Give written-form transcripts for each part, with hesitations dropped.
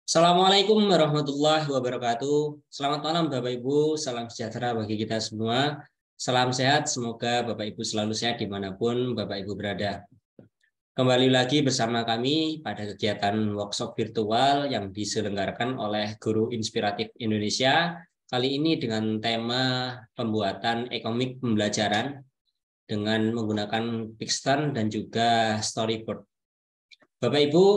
Assalamualaikum warahmatullahi wabarakatuh. Selamat malam Bapak Ibu, salam sejahtera bagi kita semua. Salam sehat, semoga Bapak Ibu selalu sehat dimanapun Bapak Ibu berada. Kembali lagi bersama kami pada kegiatan workshop virtual yang diselenggarakan oleh Guru Inspiratif Indonesia. Kali ini dengan tema pembuatan e-komik pembelajaran dengan menggunakan Pixton dan juga Storyboard. Bapak Ibu,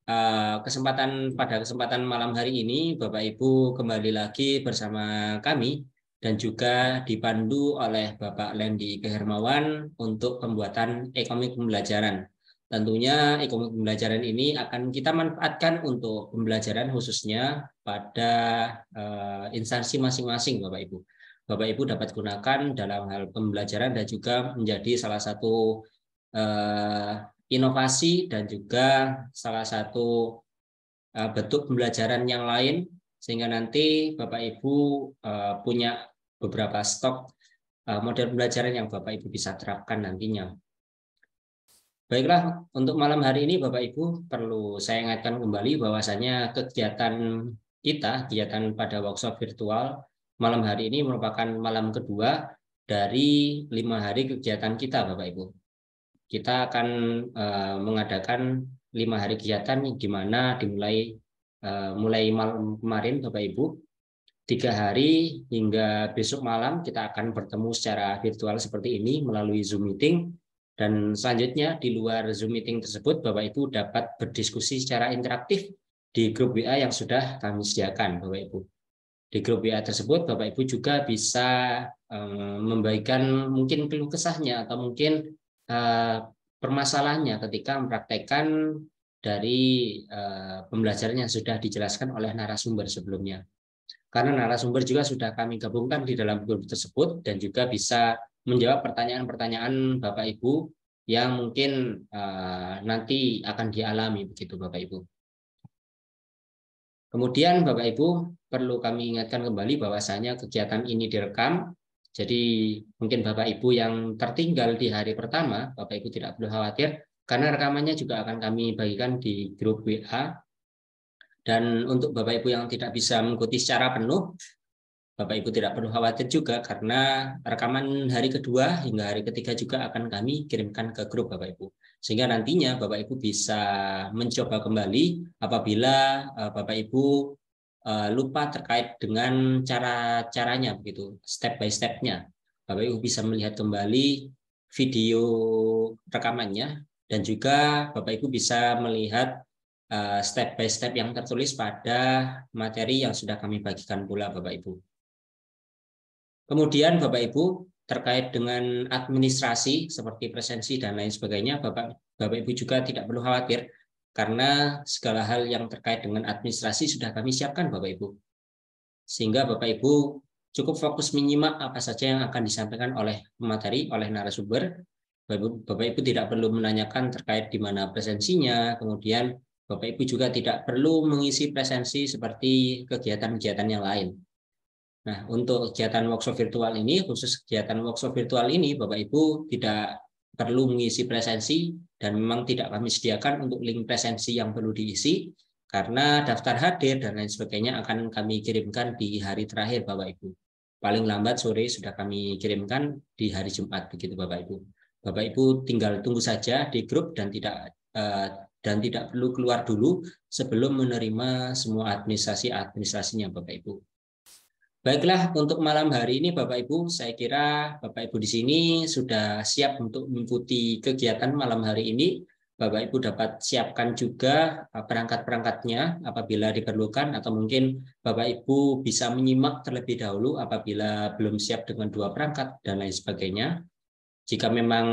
pada kesempatan malam hari ini Bapak Ibu kembali lagi bersama kami dan juga dipandu oleh Bapak Lendi Kehermawan untuk pembuatan e-komik pembelajaran. Tentunya e-komik pembelajaran ini akan kita manfaatkan untuk pembelajaran khususnya pada instansi masing-masing Bapak Ibu. Bapak Ibu dapat gunakan dalam hal pembelajaran dan juga menjadi salah satu inovasi dan juga salah satu bentuk pembelajaran yang lain sehingga nanti Bapak Ibu punya beberapa stok model pembelajaran yang Bapak Ibu bisa terapkan nantinya. Baiklah, untuk malam hari ini Bapak Ibu perlu saya ingatkan kembali bahwasanya kegiatan pada workshop virtual malam hari ini merupakan malam kedua dari 5 hari kegiatan kita Bapak Ibu. Kita akan mengadakan 5 hari kegiatan di mana mulai malam kemarin Bapak Ibu, 3 hari hingga besok malam kita akan bertemu secara virtual seperti ini melalui Zoom meeting, dan selanjutnya di luar Zoom meeting tersebut Bapak Ibu dapat berdiskusi secara interaktif di grup WA yang sudah kami sediakan Bapak Ibu. Di grup WA tersebut Bapak Ibu juga bisa membagikan mungkin keluh kesahnya atau mungkin permasalahannya ketika mempraktekkan dari pembelajaran yang sudah dijelaskan oleh narasumber sebelumnya. Karena narasumber juga sudah kami gabungkan di dalam grup tersebut dan juga bisa menjawab pertanyaan-pertanyaan Bapak Ibu yang mungkin nanti akan dialami begitu Bapak Ibu. Kemudian Bapak Ibu perlu kami ingatkan kembali bahwasanya kegiatan ini direkam. Jadi mungkin Bapak Ibu yang tertinggal di hari pertama, Bapak Ibu tidak perlu khawatir karena rekamannya juga akan kami bagikan di grup WA. Dan untuk Bapak Ibu yang tidak bisa mengikuti secara penuh, Bapak Ibu tidak perlu khawatir juga karena rekaman hari kedua hingga hari ketiga juga akan kami kirimkan ke grup Bapak Ibu. Sehingga nantinya Bapak Ibu bisa mencoba kembali apabila Bapak Ibu lupa terkait dengan cara-caranya begitu, step by step-nya. Bapak Ibu bisa melihat kembali video rekamannya dan juga Bapak Ibu bisa melihat step by step yang tertulis pada materi yang sudah kami bagikan pula Bapak Ibu. Kemudian Bapak Ibu terkait dengan administrasi seperti presensi dan lain sebagainya, Bapak Ibu juga tidak perlu khawatir karena segala hal yang terkait dengan administrasi sudah kami siapkan Bapak Ibu. Sehingga Bapak Ibu cukup fokus menyimak apa saja yang akan disampaikan oleh pemateri, oleh narasumber. Bapak Ibu tidak perlu menanyakan terkait di mana presensinya, kemudian Bapak Ibu juga tidak perlu mengisi presensi seperti kegiatan-kegiatan yang lain. Nah, untuk kegiatan workshop virtual ini, khusus kegiatan workshop virtual ini, Bapak Ibu tidak perlu mengisi presensi dan memang tidak kami sediakan untuk link presensi yang perlu diisi karena daftar hadir dan lain sebagainya akan kami kirimkan di hari terakhir Bapak Ibu. Paling lambat sore sudah kami kirimkan di hari Jumat begitu Bapak Ibu. Bapak Ibu tinggal tunggu saja di grup dan tidak perlu keluar dulu sebelum menerima semua administrasinya Bapak Ibu. Baiklah, untuk malam hari ini Bapak Ibu, saya kira Bapak Ibu di sini sudah siap untuk mengikuti kegiatan malam hari ini. Bapak Ibu dapat siapkan juga perangkat-perangkatnya apabila diperlukan, atau mungkin Bapak Ibu bisa menyimak terlebih dahulu apabila belum siap dengan 2 perangkat dan lain sebagainya. Jika memang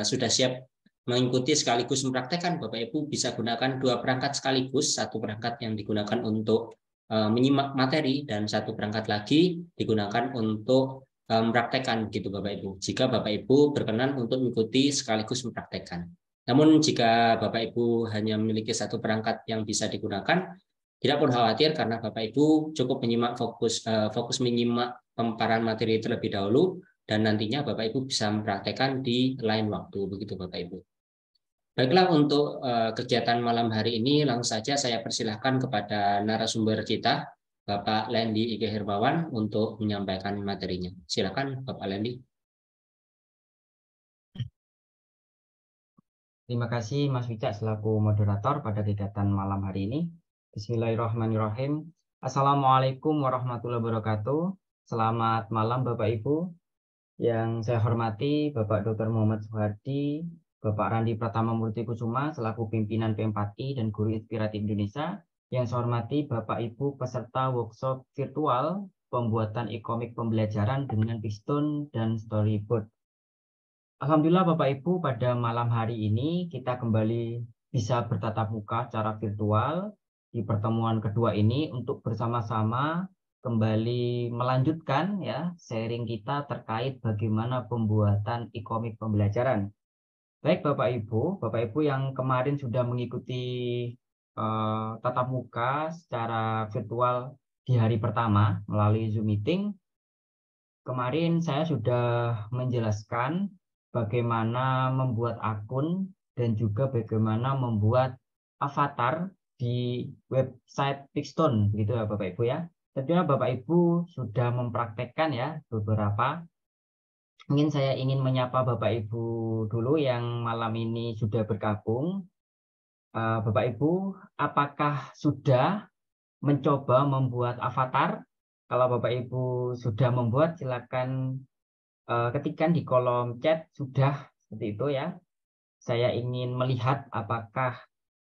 sudah siap mengikuti sekaligus mempraktekkan, Bapak Ibu bisa gunakan 2 perangkat sekaligus, 1 perangkat yang digunakan untuk menyimak materi dan 1 perangkat lagi digunakan untuk mempraktekkan gitu Bapak Ibu. Jika Bapak Ibu berkenan untuk mengikuti sekaligus mempraktekkan. Namun jika Bapak Ibu hanya memiliki 1 perangkat yang bisa digunakan, tidak perlu khawatir karena Bapak Ibu cukup menyimak fokus menyimak pemaparan materi terlebih dahulu dan nantinya Bapak Ibu bisa mempraktekkan di lain waktu begitu Bapak Ibu. Baiklah, untuk kegiatan malam hari ini langsung saja saya persilahkan kepada narasumber kita, Bapak Lendi Ige Hermawan, untuk menyampaikan materinya. Silakan, Bapak Lendi. Terima kasih Mas Wicak selaku moderator pada kegiatan malam hari ini. Bismillahirrahmanirrahim. Assalamualaikum warahmatullahi wabarakatuh. Selamat malam Bapak Ibu. Yang saya hormati Bapak Dr. Muhammad Soehardi, Bapak Randi Pratama Murti Kusuma selaku pimpinan P4I dan Guru Inspiratif Indonesia. Yang saya hormati Bapak Ibu peserta workshop virtual pembuatan e-komik pembelajaran dengan Piston dan Storyboard. Alhamdulillah Bapak Ibu, pada malam hari ini kita kembali bisa bertatap muka secara virtual di pertemuan kedua ini untuk bersama-sama kembali melanjutkan ya sharing kita terkait bagaimana pembuatan e-komik pembelajaran. Baik Bapak Ibu yang kemarin sudah mengikuti tatap muka secara virtual di hari pertama melalui Zoom meeting. Kemarin saya sudah menjelaskan bagaimana membuat akun dan juga bagaimana membuat avatar di website Pixton, gitu ya Bapak Ibu ya. Tentunya Bapak Ibu sudah mempraktekkan ya beberapa. Mungkin saya ingin menyapa Bapak Ibu dulu yang malam ini sudah bergabung. Bapak Ibu, apakah sudah mencoba membuat avatar? Kalau Bapak Ibu sudah membuat, silakan ketikkan di kolom chat sudah, seperti itu ya. Saya ingin melihat apakah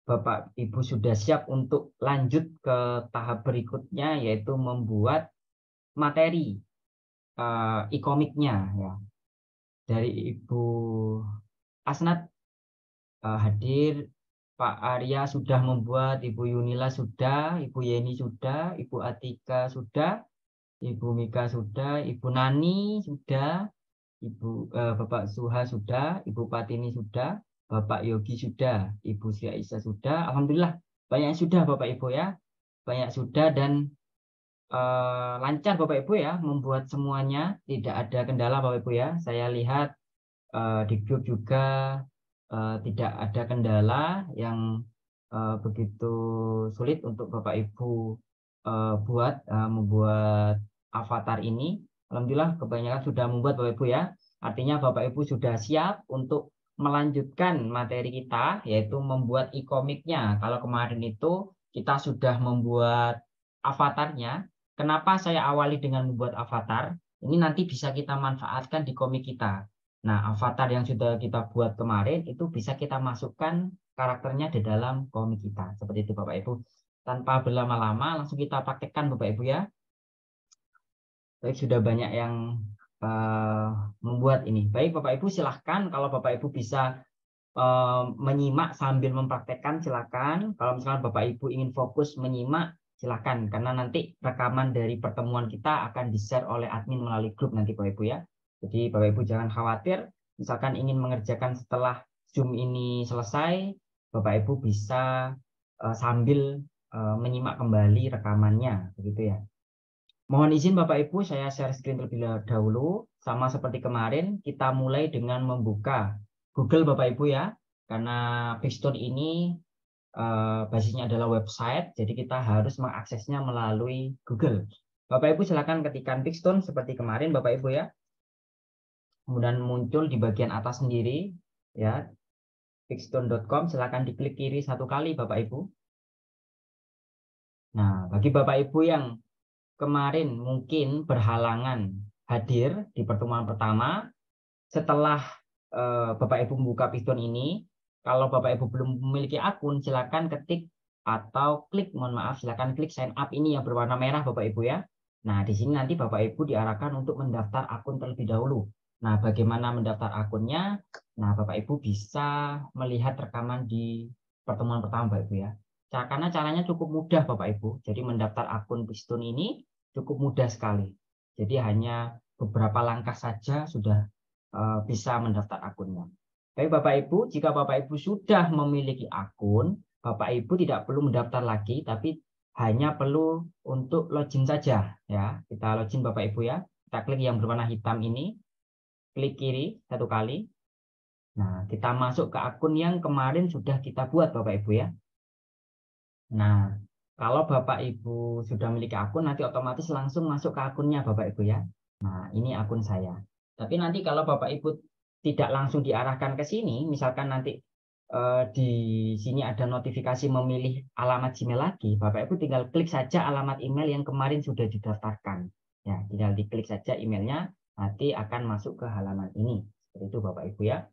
Bapak Ibu sudah siap untuk lanjut ke tahap berikutnya, yaitu membuat materi e-komiknya ya. Dari Ibu Asnat hadir, Pak Arya sudah membuat, Ibu Yunila sudah, Ibu Yeni sudah, Ibu Atika sudah, Ibu Mika sudah, Ibu Nani sudah, Bapak Suha sudah, Ibu Patini sudah, Bapak Yogi sudah, Ibu Sri Aisyah sudah. Alhamdulillah banyak yang sudah Bapak Ibu ya, banyak sudah dan lancar Bapak Ibu ya membuat semuanya, tidak ada kendala Bapak Ibu ya. Saya lihat di grup juga tidak ada kendala yang begitu sulit untuk Bapak Ibu membuat avatar ini. Alhamdulillah kebanyakan sudah membuat Bapak Ibu ya. Artinya Bapak Ibu sudah siap untuk melanjutkan materi kita, yaitu membuat e-komiknya. Kalau kemarin itu kita sudah membuat avatarnya. Kenapa saya awali dengan membuat avatar? Ini nanti bisa kita manfaatkan di komik kita. Nah, avatar yang sudah kita buat kemarin itu bisa kita masukkan karakternya di dalam komik kita. Seperti itu Bapak Ibu. Tanpa berlama-lama langsung kita praktekkan Bapak Ibu ya. Baik, sudah banyak yang membuat ini. Baik Bapak Ibu, silahkan kalau Bapak Ibu bisa menyimak sambil mempraktekkan, silakan. Kalau misalnya Bapak Ibu ingin fokus menyimak, silakan. Karena nanti rekaman dari pertemuan kita akan di-share oleh admin melalui grup nanti Bapak Ibu ya. Jadi Bapak Ibu jangan khawatir, misalkan ingin mengerjakan setelah Zoom ini selesai, Bapak Ibu bisa sambil menyimak kembali rekamannya, begitu ya. Mohon izin Bapak Ibu, saya share screen terlebih dahulu. Sama seperti kemarin, kita mulai dengan membuka Google Bapak Ibu ya. Karena Pixton ini basisnya adalah website, jadi kita harus mengaksesnya melalui Google. Bapak Ibu silakan ketikkan Pixton seperti kemarin Bapak Ibu ya. Kemudian muncul di bagian atas sendiri ya, pixton.com, silakan diklik kiri satu kali Bapak Ibu. Nah, bagi Bapak Ibu yang kemarin mungkin berhalangan hadir di pertemuan pertama, setelah Bapak Ibu membuka Pixton ini, kalau Bapak Ibu belum memiliki akun, silakan ketik atau klik, silakan klik sign up ini yang berwarna merah Bapak Ibu ya. Nah, di sini nanti Bapak Ibu diarahkan untuk mendaftar akun terlebih dahulu. Nah, bagaimana mendaftar akunnya? Nah, Bapak Ibu bisa melihat rekaman di pertemuan pertama Bapak Ibu ya. Karena caranya cukup mudah Bapak Ibu. Jadi mendaftar akun Pixton ini cukup mudah sekali. Jadi hanya beberapa langkah saja sudah bisa mendaftar akunnya. Baik Bapak Ibu, jika Bapak Ibu sudah memiliki akun, Bapak Ibu tidak perlu mendaftar lagi, tapi hanya perlu untuk login saja ya. Kita login Bapak Ibu ya. Kita klik yang berwarna hitam ini, klik kiri satu kali. Nah, kita masuk ke akun yang kemarin sudah kita buat Bapak Ibu ya. Nah, kalau Bapak Ibu sudah memiliki akun, nanti otomatis langsung masuk ke akunnya Bapak Ibu ya. Nah, ini akun saya. Tapi nanti kalau Bapak Ibu tidak langsung diarahkan ke sini, misalkan nanti di sini ada notifikasi memilih alamat Gmail lagi, Bapak Ibu tinggal klik saja alamat email yang kemarin sudah didaftarkan. Ya, tinggal diklik saja emailnya, nanti akan masuk ke halaman ini. Seperti itu Bapak Ibu ya.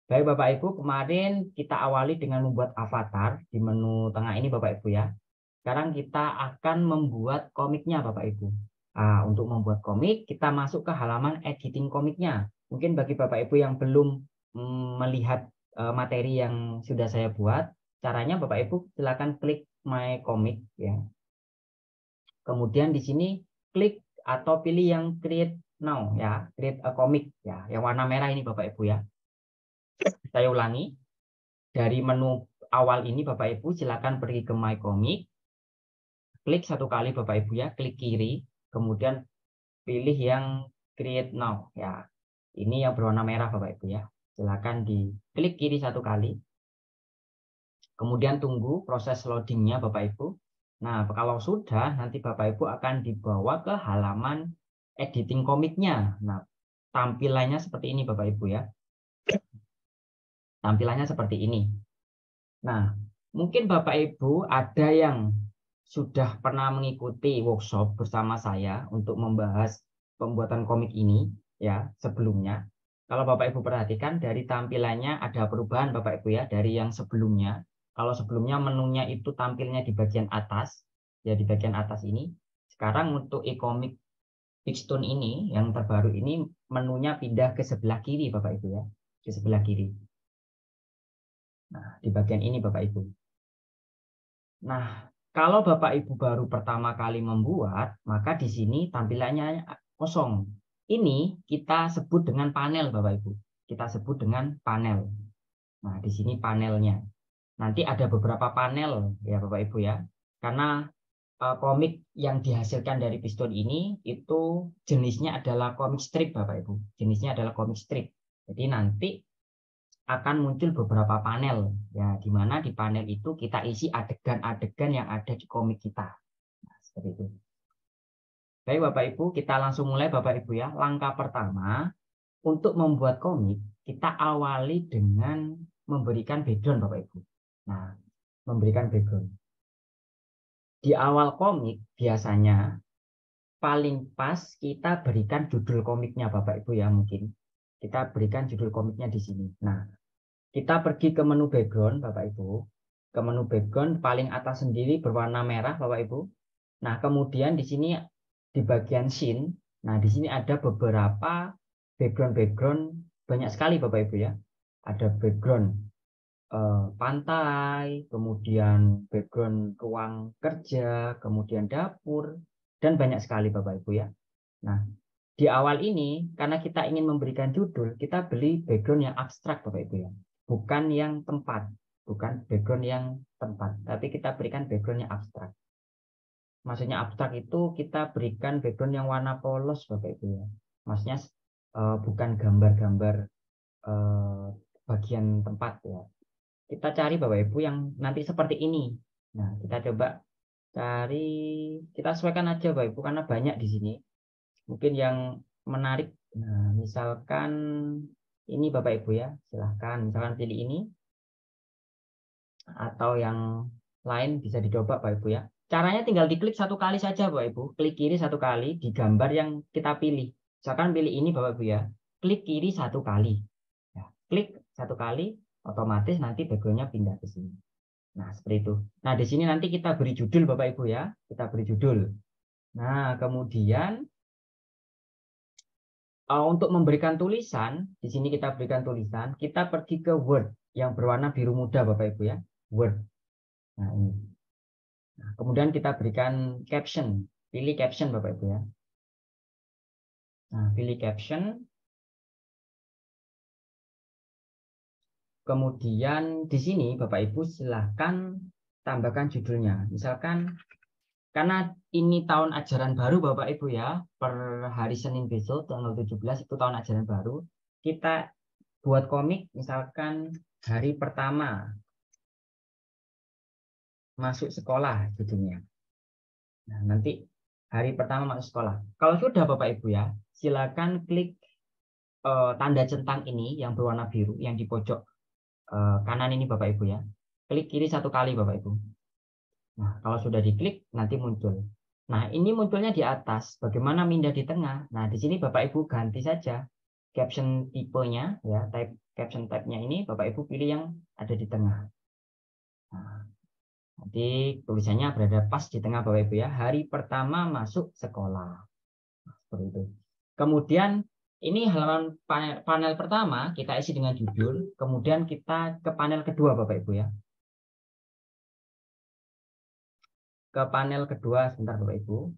Baik Bapak Ibu, kemarin kita awali dengan membuat avatar di menu tengah ini Bapak Ibu ya. Sekarang kita akan membuat komiknya Bapak Ibu. Nah, untuk membuat komik, kita masuk ke halaman editing komiknya. Mungkin bagi Bapak Ibu yang belum melihat materi yang sudah saya buat, caranya Bapak Ibu silakan klik My Comic ya. Kemudian di sini klik atau pilih yang Create Now ya, Create a Comic ya, yang warna merah ini Bapak Ibu ya. Saya ulangi, dari menu awal ini Bapak Ibu silakan pergi ke My Comic, klik satu kali Bapak Ibu ya, klik kiri, kemudian pilih yang Create Now ya. Ini yang berwarna merah Bapak Ibu ya. Silakan diklik kiri satu kali. Kemudian tunggu proses loadingnya Bapak Ibu. Nah, kalau sudah nanti Bapak Ibu akan dibawa ke halaman editing komiknya. Nah, tampilannya seperti ini Bapak Ibu ya. Tampilannya seperti ini. Nah, mungkin Bapak Ibu ada yang sudah pernah mengikuti workshop bersama saya untuk membahas pembuatan komik ini ya sebelumnya. Kalau Bapak Ibu perhatikan dari tampilannya ada perubahan Bapak Ibu ya dari yang sebelumnya. Kalau sebelumnya menunya itu tampilnya di bagian atas, ya di bagian atas ini. Sekarang untuk e-comic Bigstone ini yang terbaru ini menunya pindah ke sebelah kiri Bapak Ibu ya, ke sebelah kiri. Nah, di bagian ini Bapak Ibu. Nah, kalau Bapak Ibu baru pertama kali membuat, maka di sini tampilannya kosong. Ini kita sebut dengan panel Bapak Ibu. Kita sebut dengan panel. Nah, di sini panelnya. Nanti ada beberapa panel ya Bapak Ibu ya. Karena komik yang dihasilkan dari Piston ini itu jenisnya adalah komik strip Bapak Ibu. Jenisnya adalah komik strip. Jadi nanti akan muncul beberapa panel ya, di mana di panel itu kita isi adegan-adegan yang ada di komik kita. Nah, seperti itu. Baik Bapak Ibu, kita langsung mulai Bapak Ibu ya. Langkah pertama untuk membuat komik, kita awali dengan memberikan background Bapak Ibu. Nah, memberikan background. Di awal komik biasanya paling pas kita berikan judul komiknya Bapak Ibu ya, mungkin. Kita berikan judul komiknya di sini. Nah, kita pergi ke menu background Bapak Ibu. Ke menu background paling atas sendiri berwarna merah Bapak Ibu. Nah, kemudian di sini di bagian scene, nah di sini ada beberapa background banyak sekali Bapak Ibu ya. Ada background pantai, kemudian background ruang kerja, kemudian dapur, dan banyak sekali Bapak Ibu ya. Nah, di awal ini karena kita ingin memberikan judul, kita beli background yang abstrak Bapak Ibu ya. Bukan yang tempat, bukan background yang tempat, tapi kita berikan background yang abstrak. Maksudnya abstrak itu kita berikan background yang warna polos Bapak Ibu ya. Maksudnya bukan gambar-gambar bagian tempat ya. Kita cari Bapak Ibu yang nanti seperti ini. Nah, kita coba cari, kita sesuaikan aja Bapak Ibu karena banyak di sini. Mungkin yang menarik. Nah, misalkan ini Bapak Ibu ya, silahkan misalkan pilih ini atau yang lain bisa dicoba Bapak Ibu ya. Caranya tinggal diklik satu kali saja Bapak Ibu, klik kiri satu kali di gambar yang kita pilih. Misalkan pilih ini Bapak Ibu ya, klik kiri satu kali. Ya, klik satu kali, otomatis nanti backgroundnya pindah ke sini. Nah, seperti itu. Nah, di sini nanti kita beri judul Bapak Ibu ya, kita beri judul. Nah, kemudian untuk memberikan tulisan, di sini kita berikan tulisan, kita pergi ke Word yang berwarna biru muda Bapak Ibu ya, Word. Nah, ini. Nah, kemudian kita berikan caption, pilih caption Bapak Ibu ya. Nah, pilih caption. Kemudian di sini Bapak Ibu silahkan tambahkan judulnya. Misalkan karena ini tahun ajaran baru Bapak Ibu ya, per hari Senin besok tanggal 17 itu tahun ajaran baru, kita buat komik misalkan hari pertama masuk sekolah judulnya. Nah, nanti hari pertama masuk sekolah. Kalau sudah Bapak Ibu ya, silakan klik tanda centang ini yang berwarna biru yang di pojok kanan ini Bapak Ibu ya. Klik kiri 1 kali Bapak Ibu. Nah, kalau sudah diklik nanti muncul. Nah, ini munculnya di atas. Bagaimana pindah di tengah? Nah, di sini Bapak Ibu ganti saja caption tipenya ya, caption type-nya ini Bapak Ibu pilih yang ada di tengah. Nah, nanti tulisannya berada pas di tengah Bapak Ibu ya. Hari pertama masuk sekolah. Nah, seperti itu. Kemudian ini halaman panel pertama kita isi dengan judul. Kemudian kita ke panel kedua Bapak Ibu ya. Ke panel kedua sebentar Bapak Ibu.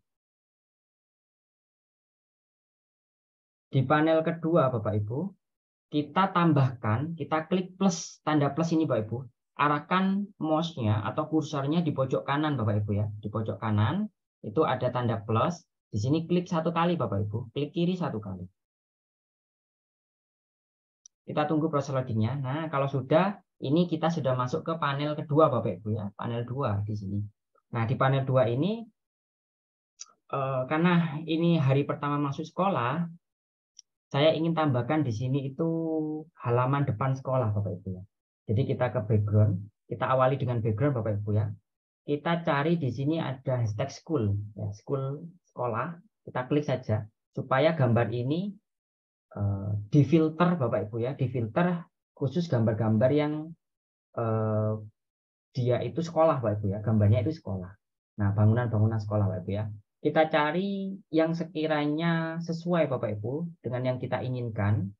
Di panel kedua Bapak Ibu, kita tambahkan, kita klik plus, tanda plus ini Bapak Ibu. Arahkan mouse-nya atau kursornya di pojok kanan Bapak Ibu ya. Di pojok kanan itu ada tanda plus. Di sini klik 1 kali Bapak Ibu, klik kiri 1 kali. Kita tunggu proses loadingnya. Nah, kalau sudah, ini kita sudah masuk ke panel kedua Bapak Ibu ya. Panel 2 di sini. Nah, di panel 2 ini karena ini hari pertama masuk sekolah, saya ingin tambahkan di sini itu halaman depan sekolah Bapak Ibu ya. Jadi kita ke background, kita awali dengan background Bapak Ibu ya. Kita cari di sini ada hashtag school ya, school sekolah. Kita klik saja supaya gambar ini difilter Bapak Ibu ya, difilter khusus gambar-gambar yang dia itu sekolah Bapak Ibu ya, gambarnya itu sekolah. Nah, bangunan-bangunan sekolah Bapak Ibu ya. Kita cari yang sekiranya sesuai Bapak Ibu dengan yang kita inginkan.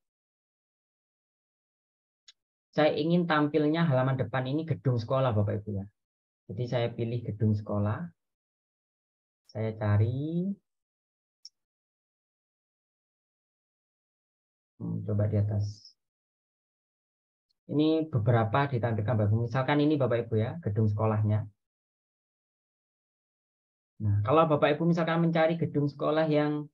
Saya ingin tampilnya halaman depan ini gedung sekolah Bapak Ibu ya. Jadi saya pilih gedung sekolah. Saya cari. Coba di atas. Ini beberapa ditampilkan Bapak Ibu. Misalkan ini Bapak Ibu ya, gedung sekolahnya. Nah, kalau Bapak Ibu misalkan mencari gedung sekolah yang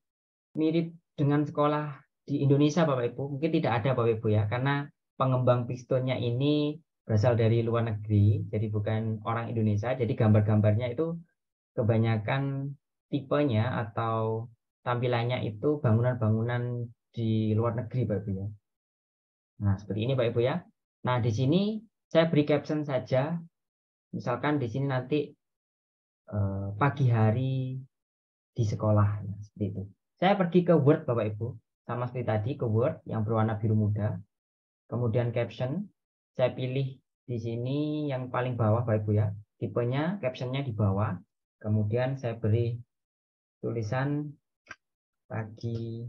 mirip dengan sekolah di Indonesia Bapak Ibu, mungkin tidak ada Bapak Ibu ya, karena pengembang pistonnya ini berasal dari luar negeri, jadi bukan orang Indonesia, jadi gambar-gambarnya itu kebanyakan tipenya atau tampilannya itu bangunan-bangunan di luar negeri Bapak Ibu ya. Nah, seperti ini Bapak Ibu ya. Nah, di sini saya beri caption saja, misalkan di sini nanti pagi hari di sekolah, nah, seperti itu. Saya pergi ke Word Bapak Ibu, sama seperti tadi ke Word yang berwarna biru muda. Kemudian caption, saya pilih di sini yang paling bawah Bapak Ibu ya. Tipenya, captionnya di bawah. Kemudian saya beri tulisan pagi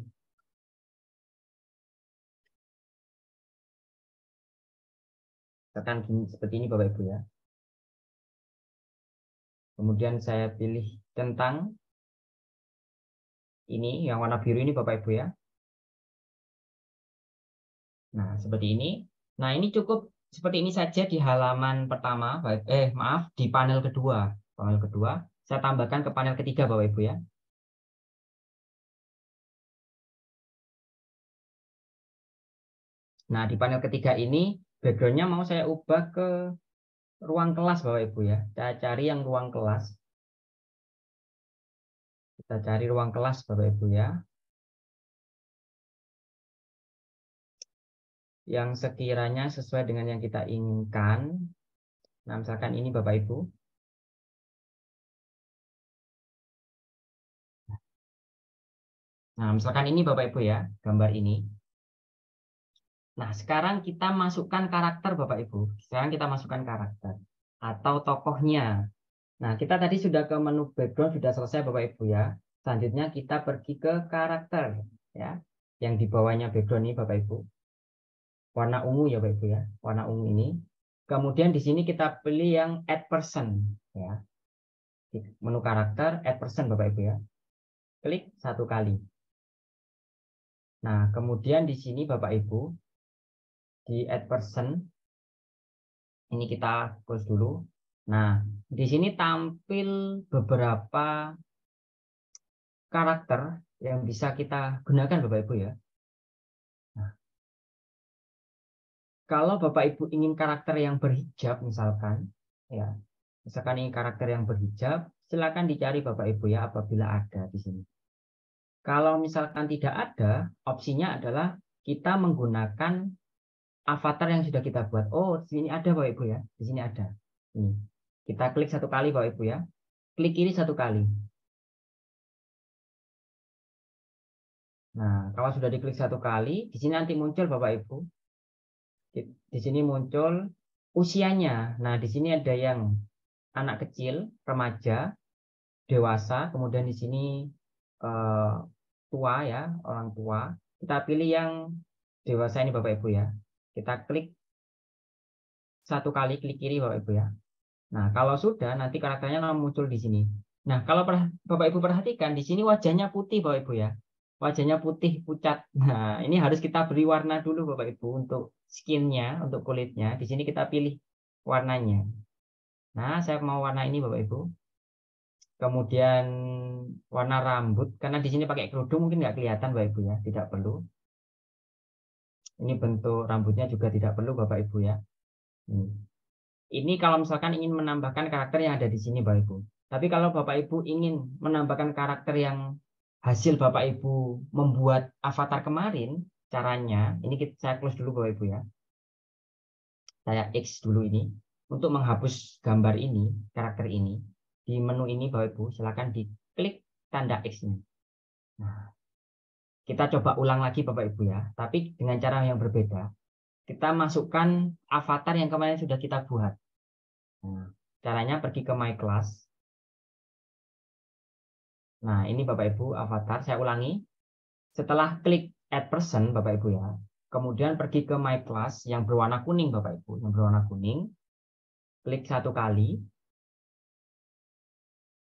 tekan seperti ini Bapak Ibu ya. Kemudian saya pilih tentang ini yang warna biru ini Bapak Ibu ya. Nah, seperti ini. Nah, ini cukup seperti ini saja di halaman pertama, maaf, di panel kedua. Panel kedua, saya tambahkan ke panel ketiga Bapak Ibu ya. Nah, di panel ketiga ini backgroundnya mau saya ubah ke ruang kelas Bapak Ibu ya. Saya cari yang ruang kelas. Kita cari ruang kelas Bapak Ibu ya. Yang sekiranya sesuai dengan yang kita inginkan. Nah, misalkan ini Bapak Ibu. Nah, misalkan ini Bapak Ibu ya, gambar ini. Nah, sekarang kita masukkan karakter Bapak Ibu. Sekarang kita masukkan karakter atau tokohnya. Nah, kita tadi sudah ke menu background, sudah selesai Bapak Ibu ya. Selanjutnya kita pergi ke karakter ya. Yang di bawahnya background ini Bapak Ibu. Warna ungu ya Bapak Ibu ya. Warna ungu ini. Kemudian di sini kita pilih yang add person ya. Di menu karakter add person Bapak Ibu ya. Klik 1 kali. Nah, kemudian di sini Bapak Ibu di add person ini kita close dulu. Nah, di sini tampil beberapa karakter yang bisa kita gunakan Bapak Ibu ya. Nah, Kalau Bapak Ibu ingin karakter yang berhijab misalkan, ya, misalkan ingin karakter yang berhijab, silakan dicari Bapak Ibu ya apabila ada di sini. Kalau misalkan tidak ada, opsinya adalah kita menggunakan avatar yang sudah kita buat. Oh, di sini ada Bapak Ibu ya. Di sini ada. Ini. Kita klik satu kali Bapak Ibu ya. Klik kiri satu kali. Nah, kalau sudah diklik satu kali, di sini nanti muncul Bapak Ibu. Di sini muncul usianya. Nah, di sini ada yang anak kecil, remaja, dewasa, kemudian di sini tua ya, orang tua. Kita pilih yang dewasa ini Bapak Ibu ya. Kita klik satu kali, klik kiri Bapak Ibu ya. Nah, kalau sudah nanti karakternya muncul di sini. Nah, kalau Bapak Ibu perhatikan di sini wajahnya putih Bapak Ibu ya. Wajahnya putih pucat. Nah, ini harus kita beri warna dulu Bapak Ibu untuk skinnya, untuk kulitnya. Di sini kita pilih warnanya. Nah, saya mau warna ini Bapak Ibu. Kemudian warna rambut, karena di sini pakai kerudung mungkin nggak kelihatan Bapak Ibu ya, tidak perlu. Ini bentuk rambutnya juga tidak perlu Bapak Ibu ya. Ini kalau misalkan ingin menambahkan karakter yang ada di sini Bapak Ibu. Tapi kalau Bapak Ibu ingin menambahkan karakter yang hasil Bapak Ibu membuat avatar kemarin, caranya, ini saya close dulu Bapak Ibu ya. Saya X dulu ini, untuk menghapus gambar ini, karakter ini. Di menu ini Bapak Ibu, silakan diklik tanda X-nya. Nah, kita coba ulang lagi Bapak Ibu ya, tapi dengan cara yang berbeda. Kita masukkan avatar yang kemarin sudah kita buat. Nah, caranya pergi ke My Class. Nah, ini Bapak Ibu avatar, saya ulangi. Setelah klik Add Person Bapak Ibu ya, kemudian pergi ke My Class yang berwarna kuning Bapak Ibu, yang berwarna kuning. Klik satu kali.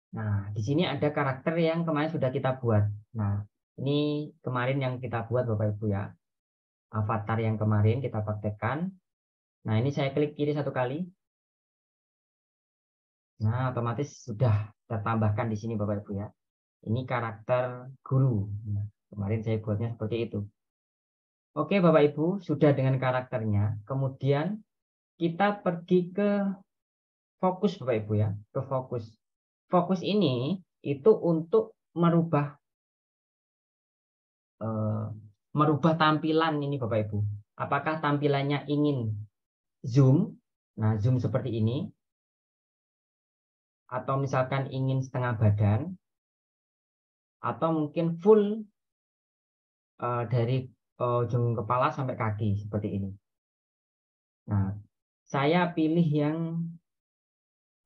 Nah, di sini ada karakter yang kemarin sudah kita buat. Nah, ini kemarin yang kita buat Bapak Ibu ya. Avatar yang kemarin kita praktekkan. Nah, ini saya klik kiri satu kali. Nah, otomatis sudah kita tambahkan di sini Bapak Ibu ya. Ini karakter guru. Nah, kemarin saya buatnya seperti itu. Oke Bapak Ibu, sudah dengan karakternya. Kemudian kita pergi ke fokus Bapak Ibu ya, ke fokus. Fokus ini itu untuk merubah tampilan ini Bapak Ibu. Apakah tampilannya ingin zoom? Nah, zoom seperti ini. Atau misalkan ingin setengah badan. Atau mungkin full dari ujung kepala sampai kaki seperti ini. Nah, saya pilih yang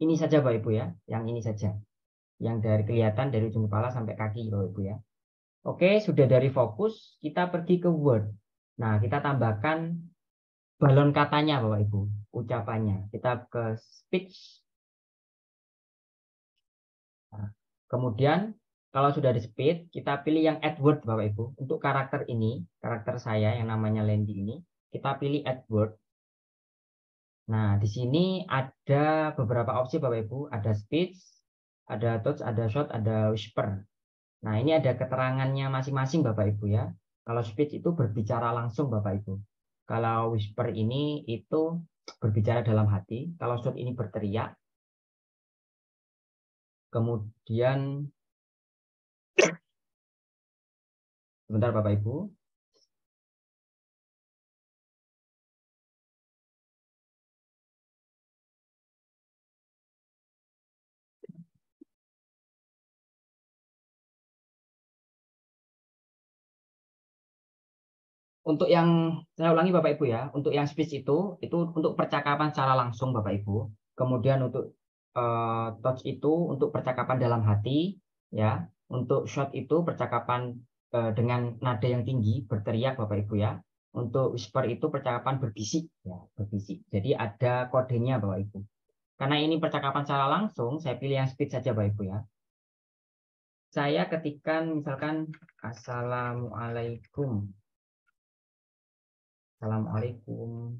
ini saja Bapak Ibu ya, yang ini saja. Yang dari kelihatan dari ujung kepala sampai kaki Bapak Ibu ya. Oke, sudah dari fokus, kita pergi ke word. Nah, kita tambahkan balon katanya Bapak Ibu, ucapannya. Kita ke speech. Nah, kemudian kalau sudah di speech, kita pilih yang add word Bapak Ibu. Untuk karakter ini, karakter saya yang namanya Landy ini, kita pilih add word. Nah, di sini ada beberapa opsi Bapak Ibu, ada speech, ada touch, ada shot, ada whisper. Nah, ini ada keterangannya masing-masing Bapak Ibu ya. Kalau speech itu berbicara langsung Bapak Ibu. Kalau whisper ini itu berbicara dalam hati. Kalau shot ini berteriak. Kemudian, sebentar Bapak Ibu. Untuk yang, saya ulangi Bapak Ibu ya. Untuk yang speech itu untuk percakapan secara langsung Bapak Ibu. Kemudian untuk touch itu untuk percakapan dalam hati. Ya. Untuk shot itu percakapan dengan nada yang tinggi, berteriak Bapak Ibu ya. Untuk whisper itu percakapan berbisik, ya, berbisik. Jadi ada kodenya Bapak Ibu. Karena ini percakapan secara langsung, saya pilih yang speech saja Bapak Ibu ya. Saya ketikkan misalkan Assalamualaikum. Assalamualaikum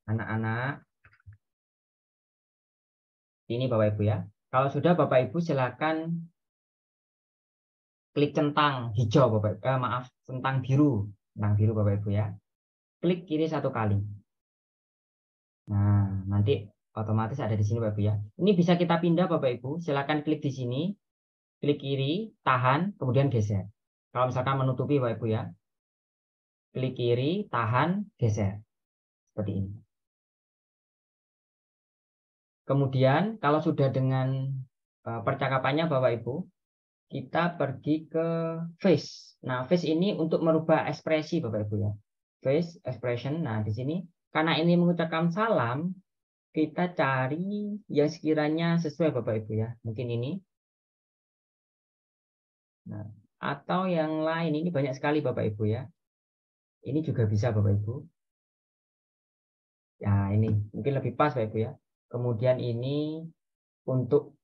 anak-anak. Ini Bapak Ibu ya. Kalau sudah Bapak Ibu silakan klik centang hijau Bapak Ibu. Maaf, centang biru Bapak Ibu ya. Klik kiri 1 kali. Nah, nanti otomatis ada di sini Bapak Ibu ya. Ini bisa kita pindah Bapak Ibu. Silakan klik di sini, klik kiri, tahan, kemudian geser. Kalau misalkan menutupi Bapak Ibu ya, klik kiri, tahan, geser. Seperti ini. Kemudian kalau sudah dengan percakapannya Bapak Ibu, kita pergi ke face. Nah, face ini untuk merubah ekspresi Bapak Ibu ya. Face expression. Nah, di sini karena ini mengucapkan salam, kita cari yang sekiranya sesuai Bapak Ibu ya. Mungkin ini. Nah, atau yang lain, ini banyak sekali Bapak Ibu ya. Ini juga bisa Bapak Ibu. Ya, ini mungkin lebih pas Bapak Ibu ya. Kemudian ini untuk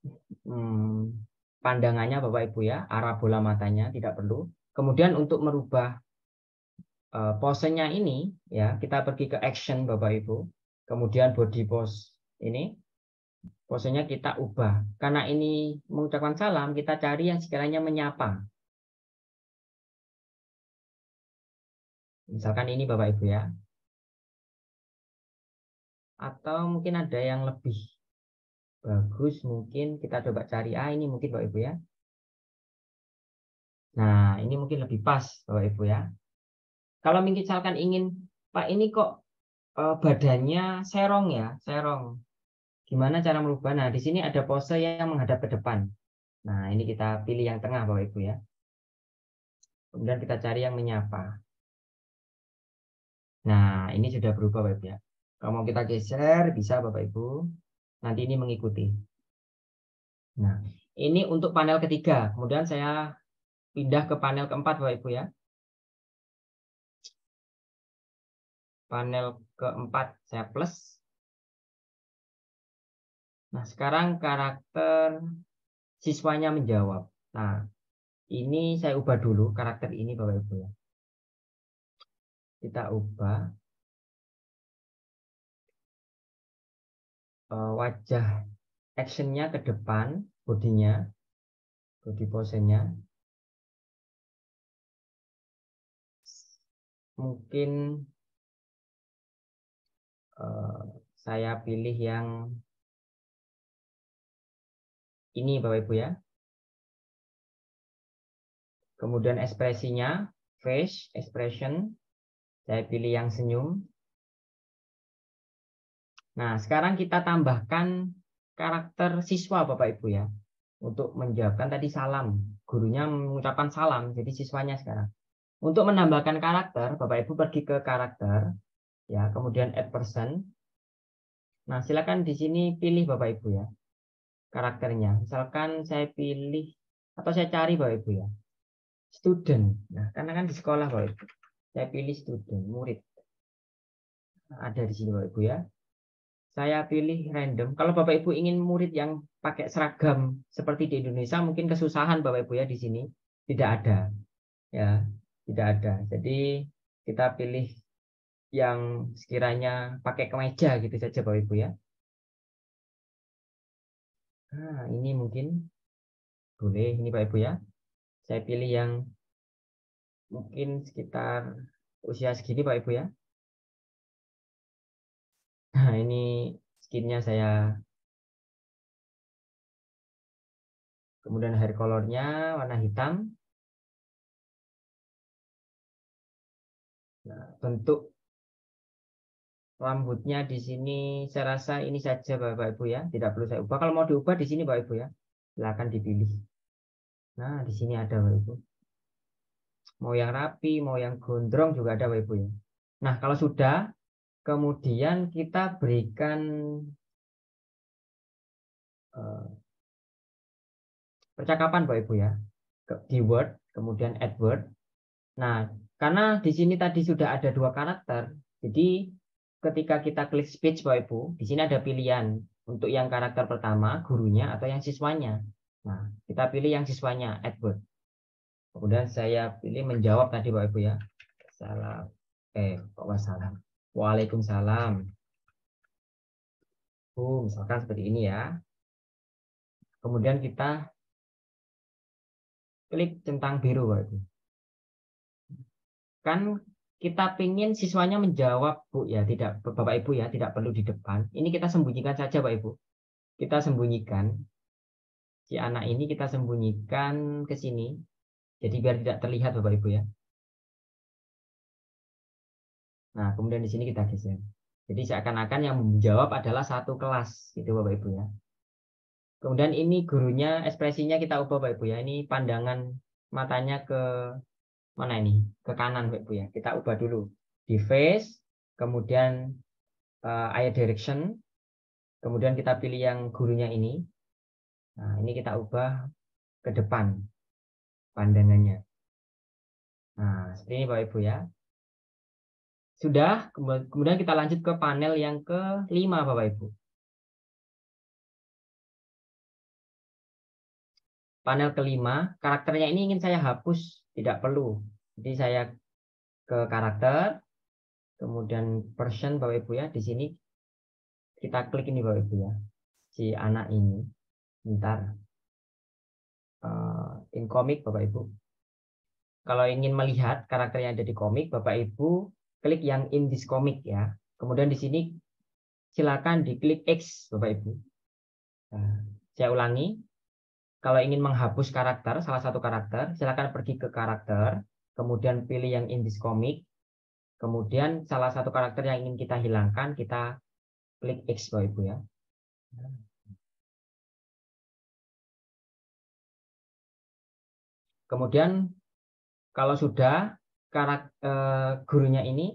pandangannya Bapak Ibu ya, arah bola matanya tidak perlu. Kemudian untuk merubah posenya ini ya, kita pergi ke action Bapak Ibu. Kemudian body pose ini posenya kita ubah. Karena ini mengucapkan salam, kita cari yang sekiranya menyapa. Misalkan ini Bapak Ibu ya. Atau mungkin ada yang lebih bagus, mungkin kita coba cari. Ini mungkin Bapak Ibu ya. Nah, ini mungkin lebih pas Bapak Ibu ya. Kalau misalkan ingin, Pak ini kok badannya serong ya, serong. Gimana cara merubah? Nah, di sini ada pose yang menghadap ke depan. Nah, ini kita pilih yang tengah Bapak Ibu ya. Kemudian kita cari yang menyapa. Nah, ini sudah berubah Bapak Ibu ya. Kalau mau kita geser, bisa Bapak Ibu. Nanti ini mengikuti. Nah, ini untuk panel ketiga. Kemudian saya pindah ke panel keempat Bapak Ibu ya. Panel keempat saya plus. Nah, sekarang karakter siswanya menjawab. Nah, ini saya ubah dulu karakter ini Bapak Ibu ya. Kita ubah wajah actionnya ke depan, bodinya, body pose-nya. Mungkin saya pilih yang ini Bapak Ibu ya. Kemudian ekspresinya, face expression, saya pilih yang senyum. Nah, sekarang kita tambahkan karakter siswa Bapak Ibu ya. Untuk menjawabkan tadi salam. Gurunya mengucapkan salam, jadi siswanya sekarang. Untuk menambahkan karakter, Bapak Ibu pergi ke karakter, ya, kemudian add person. Nah, silakan di sini pilih Bapak Ibu ya, karakternya. Misalkan saya pilih, atau saya cari Bapak Ibu ya, student. Nah, karena kan di sekolah Bapak Ibu. Saya pilih student, murid. Nah, ada di sini Bapak Ibu ya. Saya pilih random. Kalau Bapak Ibu ingin murid yang pakai seragam seperti di Indonesia, mungkin kesusahan Bapak Ibu ya di sini. Tidak ada. Ya, tidak ada. Jadi kita pilih yang sekiranya pakai kemeja gitu saja Bapak Ibu ya. Nah, ini mungkin boleh ini Bapak Ibu ya. Saya pilih yang mungkin sekitar usia segini Pak Ibu ya. Nah, ini skinnya saya. Kemudian hair colornya warna hitam. Nah, bentuk rambutnya di sini saya rasa ini saja Bapak Ibu ya. Tidak perlu saya ubah. Kalau mau diubah di sini Bapak Ibu ya. Silakan dipilih. Nah, di sini ada Bapak Ibu. Mau yang rapi, mau yang gondrong juga ada Bapak Ibu ya. Nah, kalau sudah, kemudian kita berikan percakapan Bapak Ibu ya. Keyword, kemudian add word. Nah, karena di sini tadi sudah ada 2 karakter, jadi ketika kita klik speech Bapak Ibu, di sini ada pilihan untuk yang karakter pertama, gurunya atau yang siswanya. Nah, kita pilih yang siswanya, add word. Kemudian saya pilih menjawab tadi Bapak Ibu ya. Salam. Kok wassalam. Waalaikumsalam. Misalkan seperti ini ya. Kemudian kita klik centang biru Bapak Ibu. Kan kita pingin siswanya menjawab, Bu, ya, tidak, Bapak Ibu, ya, tidak perlu di depan. Ini kita sembunyikan saja, Pak Ibu. Kita sembunyikan si anak ini, kita sembunyikan ke sini. Jadi biar tidak terlihat, Bapak Ibu, ya. Nah, kemudian di sini kita geser. Jadi seakan-akan yang menjawab adalah satu kelas, gitu Bapak Ibu, ya. Kemudian ini gurunya, ekspresinya kita ubah Bapak Ibu, ya. Ini pandangan matanya ke mana ini? Ke kanan Bapak Ibu, ya. Kita ubah dulu. Di face, kemudian eye direction, kemudian kita pilih yang gurunya ini. Nah, ini kita ubah ke depan pandangannya. Nah, seperti ini Bapak Ibu, ya. Sudah, kemudian kita lanjut ke panel yang kelima Bapak Ibu. Panel kelima, karakternya ini ingin saya hapus, tidak perlu. Jadi saya ke karakter, kemudian person Bapak Ibu, ya. Di sini kita klik ini Bapak Ibu, ya. Si anak ini, bentar. In komik Bapak Ibu. Kalau ingin melihat karakter yang ada di komik, Bapak Ibu klik yang in this comic, ya. Kemudian di sini silakan diklik X Bapak Ibu. Nah, saya ulangi. Kalau ingin menghapus karakter, salah satu karakter, silakan pergi ke karakter, kemudian pilih yang in this comic, kemudian salah satu karakter yang ingin kita hilangkan, kita klik X Bapak Ibu, ya. Kemudian kalau sudah gurunya ini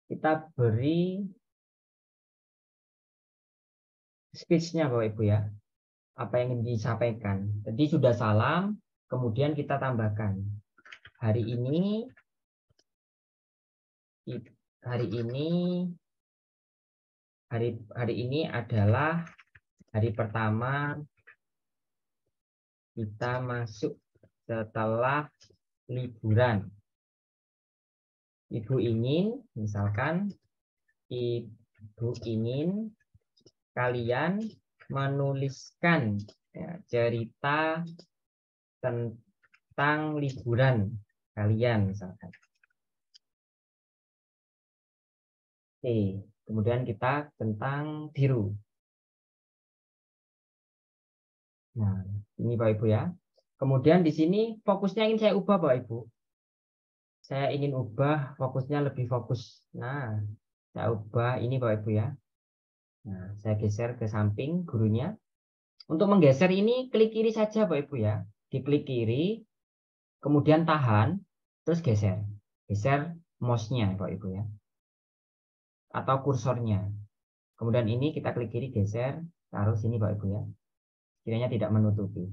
kita beri speech-nya Bapak Ibu, ya. Apa yang ingin disampaikan. Jadi sudah salam, kemudian kita tambahkan. Hari ini adalah hari pertama kita masuk setelah liburan. Ibu ingin, misalkan, Ibu ingin kalian menuliskan, ya, cerita tentang liburan kalian, misalkan. Oke, kemudian kita tentang biru. Nah, ini Bapak Ibu, ya. Kemudian di sini fokusnya ingin saya ubah Bapak Ibu. Saya ingin ubah fokusnya lebih fokus. Nah, saya ubah ini Bapak Ibu, ya. Nah, saya geser ke samping gurunya. Untuk menggeser ini klik kiri saja Bapak Ibu, ya. Diklik kiri, kemudian tahan, terus geser. Geser mouse-nya Bapak Ibu, ya. Atau kursornya. Kemudian ini kita klik kiri, geser, taruh sini Bapak Ibu, ya. Kiranya tidak menutupi.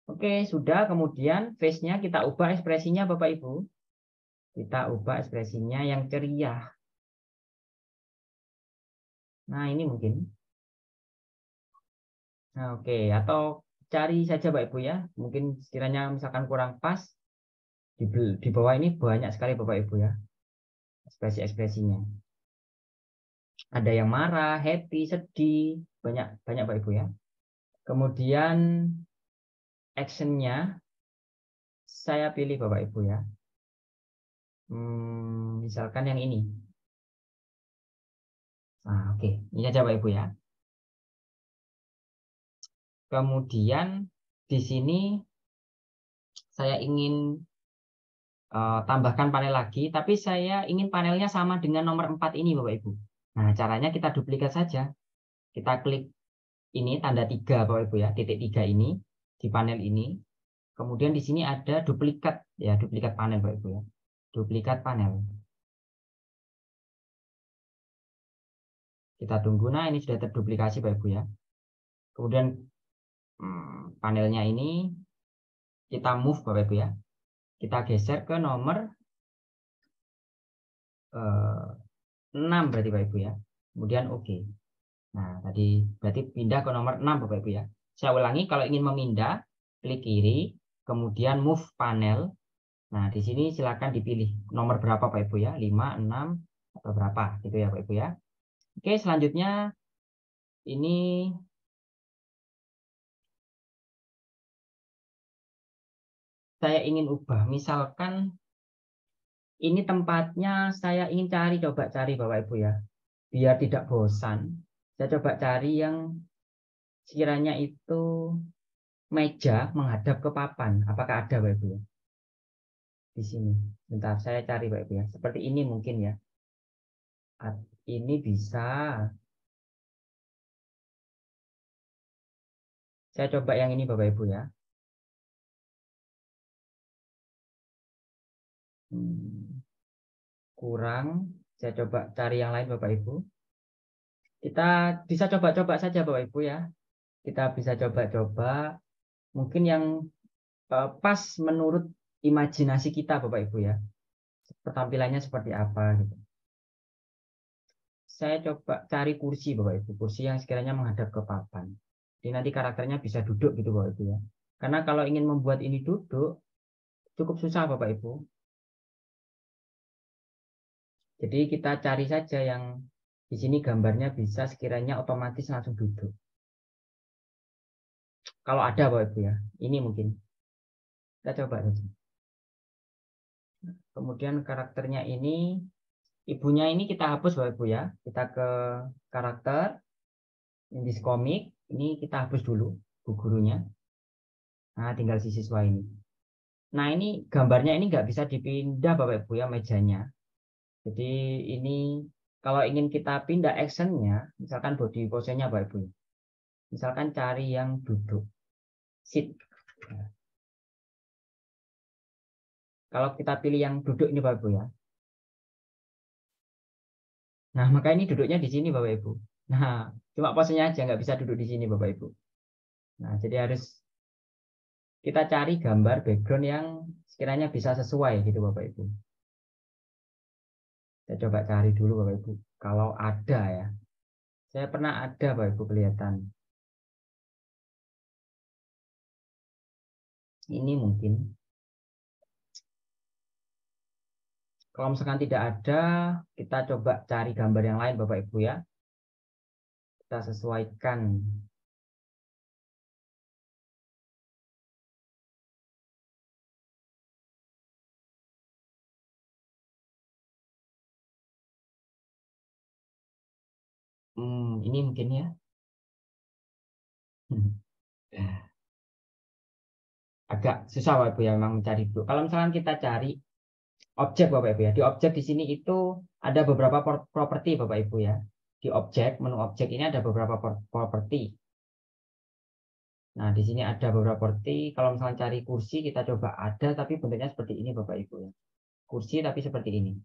Oke, sudah. Kemudian face-nya kita ubah ekspresinya Bapak Ibu. Kita ubah ekspresinya yang ceria. Nah, ini mungkin. Nah, oke. Atau cari saja Bapak Ibu, ya. Mungkin sekiranya misalkan kurang pas. Di bawah ini banyak sekali Bapak Ibu, ya. Ekspresi-ekspresinya. Ada yang marah, happy, sedih. Banyak Bapak Ibu, ya. Kemudian action-nya saya pilih Bapak Ibu, ya. Misalkan yang ini. Nah, oke. Ini aja Bapak Ibu, ya. Kemudian di sini saya ingin tambahkan panel lagi, tapi saya ingin panelnya sama dengan nomor 4 ini Bapak Ibu. Nah, caranya kita duplikat saja. Kita klik ini tanda 3 Bapak Ibu, ya, titik 3 ini di panel ini. Kemudian di sini ada duplikat, ya, duplikat panel Bapak Ibu, ya. Duplikat panel. Kita tunggu. Nah, ini sudah terduplikasi Bapak Ibu, ya. Kemudian panelnya ini kita move Bapak Ibu, ya. Kita geser ke nomor 6 berarti Bapak Ibu, ya. Kemudian oke. Nah, tadi berarti pindah ke nomor 6 Bapak Ibu, ya. Saya ulangi, kalau ingin memindah, klik kiri, kemudian move panel. Nah, di sini silakan dipilih nomor berapa Bapak Ibu, ya. 5, 6 atau berapa gitu ya Bapak Ibu, ya. Oke, selanjutnya ini saya ingin ubah, misalkan Ini tempatnya saya ingin coba cari Bapak Ibu ya. Biar tidak bosan, saya coba cari yang sekiranya itu meja menghadap ke papan. Apakah ada Bapak Ibu ya? Di sini. Bentar, saya cari Bapak Ibu ya. Seperti ini mungkin ya. Ini bisa. Saya coba yang ini Bapak Ibu ya. Kurang. Saya coba cari yang lain Bapak Ibu. Kita bisa coba-coba saja Bapak Ibu ya. Kita bisa coba-coba. Mungkin yang pas menurut imajinasi kita Bapak Ibu ya. Pertampilannya seperti apa gitu. Saya coba cari kursi Bapak Ibu. Kursi yang sekiranya menghadap ke papan. Jadi nanti karakternya bisa duduk gitu Bapak Ibu ya. Karena kalau ingin membuat ini duduk, cukup susah Bapak Ibu. Jadi kita cari saja yang di sini gambarnya bisa sekiranya otomatis langsung duduk. Kalau ada Bapak Ibu ya, ini mungkin. Kita coba saja. Kemudian karakternya ini, ibunya ini kita hapus Bapak Ibu ya. Kita ke karakter, in this comic, ini kita hapus dulu bu gurunya. Nah, tinggal si siswa ini. Nah, ini gambarnya ini nggak bisa dipindah Bapak Ibu ya mejanya. Jadi ini kalau ingin kita pindah actionnya, misalkan body pose-nya Bapak Ibu. Misalkan cari yang duduk, sit. Kalau kita pilih yang duduk ini Bapak Ibu ya. Nah, maka ini duduknya di sini Bapak Ibu. Nah, cuma posenya aja nggak bisa duduk di sini Bapak Ibu. Nah, jadi harus kita cari gambar background yang sekiranya bisa sesuai gitu Bapak Ibu. Saya coba cari dulu Bapak Ibu. Kalau ada ya. Saya pernah ada Bapak Ibu kelihatan. Ini mungkin. Kalau misalkan tidak ada, kita coba cari gambar yang lain Bapak Ibu ya. Kita sesuaikan. Ini mungkin ya. Agak susah Bapak Ibu ya memang mencari dulu. Kalau misalkan kita cari objek Bapak Ibu ya. Di objek di sini itu ada beberapa properti Bapak Ibu ya. Di objek, menu objek ini ada beberapa properti. Nah, di sini ada beberapa properti. Kalau misalnya cari kursi, kita coba ada, tapi bentuknya seperti ini Bapak Ibu ya. Kursi tapi seperti ini.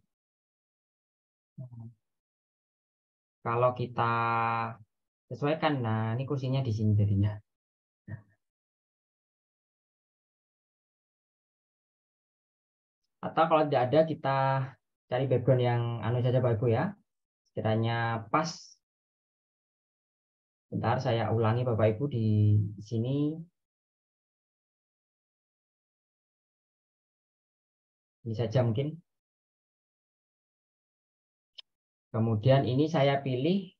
Kalau kita sesuaikan, nah ini kursinya di sini jadinya. Atau kalau tidak ada, kita cari background yang anu saja Bapak Ibu ya. Sekiranya pas. Bentar, saya ulangi Bapak Ibu di sini. Ini saja mungkin. Kemudian ini saya pilih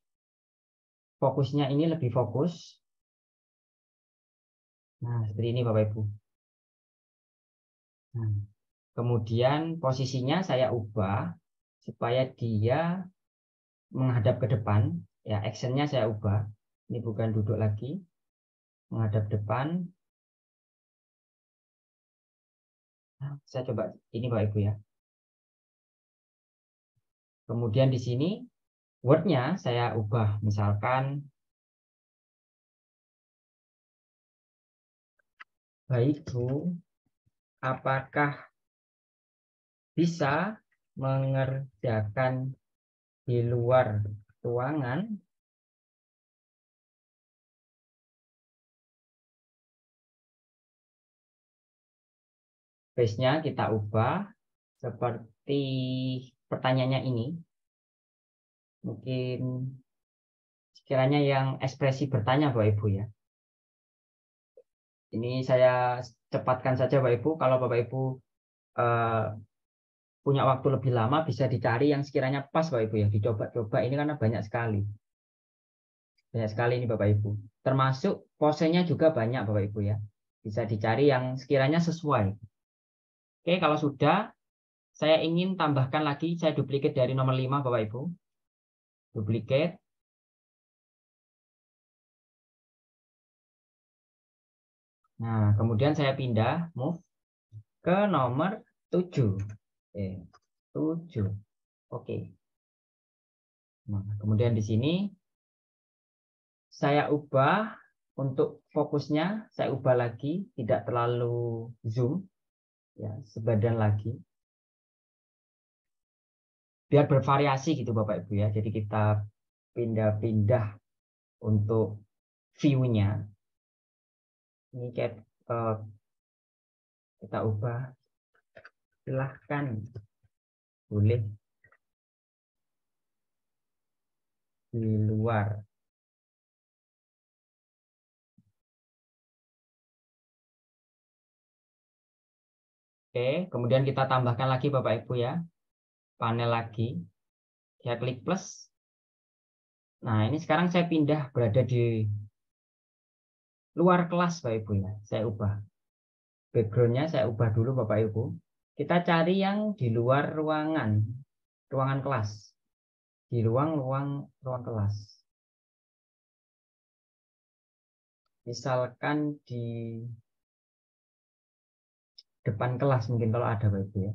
fokusnya ini lebih fokus. Nah, seperti ini Bapak Ibu. Nah, kemudian posisinya saya ubah supaya dia menghadap ke depan. Ya, actionnya saya ubah. Ini bukan duduk lagi. Menghadap depan. Nah, saya coba ini Bapak Ibu ya. Kemudian di sini wordnya saya ubah. Misalkan baik Bu, apakah bisa mengerjakan di luar ruangan? Base-nya kita ubah seperti pertanyaannya ini. Mungkin sekiranya yang ekspresi bertanya Bapak Ibu ya. Ini saya cepatkan saja Bapak Ibu. Kalau Bapak Ibu punya waktu lebih lama bisa dicari yang sekiranya pas Bapak Ibu ya. Dicoba-coba ini karena banyak sekali. Banyak sekali ini Bapak Ibu. Termasuk posenya juga banyak Bapak Ibu ya. Bisa dicari yang sekiranya sesuai. Oke, kalau sudah saya ingin tambahkan lagi, saya duplikat dari nomor 5 Bapak Ibu. Duplikat. Nah, kemudian saya pindah, move ke nomor 7. 7. Oke. Nah, kemudian di sini saya ubah untuk fokusnya, saya ubah lagi, tidak terlalu zoom, ya, sebadan lagi. Biar bervariasi gitu Bapak Ibu ya. Jadi kita pindah-pindah untuk view-nya. Ini kita ubah, silahkan, boleh di luar. Oke, kemudian kita tambahkan lagi Bapak Ibu ya, panel lagi, saya klik plus. Nah, ini sekarang saya pindah berada di luar kelas Bapak Ibu ya, saya ubah. Backgroundnya saya ubah dulu Bapak Ibu. Kita cari yang di luar ruangan kelas. Di ruang kelas. Misalkan di depan kelas mungkin kalau ada Bapak Ibu ya.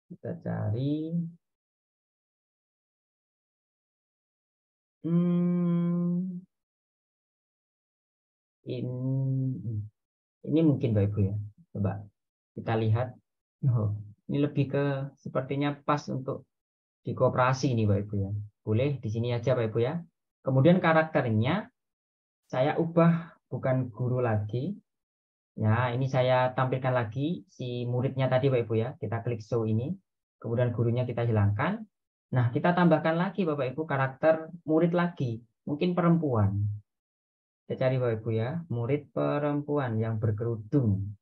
Kita cari ini mungkin Bapak Ibu ya. Coba kita lihat. Oh, ini lebih ke sepertinya pas untuk di koperasi ini Bapak Ibu ya. Boleh di sini aja Bapak Ibu ya. Kemudian karakternya saya ubah bukan guru lagi. Ya, ini saya tampilkan lagi si muridnya tadi Bapak Ibu ya. Kita klik show ini. Kemudian gurunya kita hilangkan. Nah, kita tambahkan lagi Bapak Ibu karakter murid lagi. Mungkin perempuan. Kita cari Bapak Ibu ya. Murid perempuan yang berkerudung.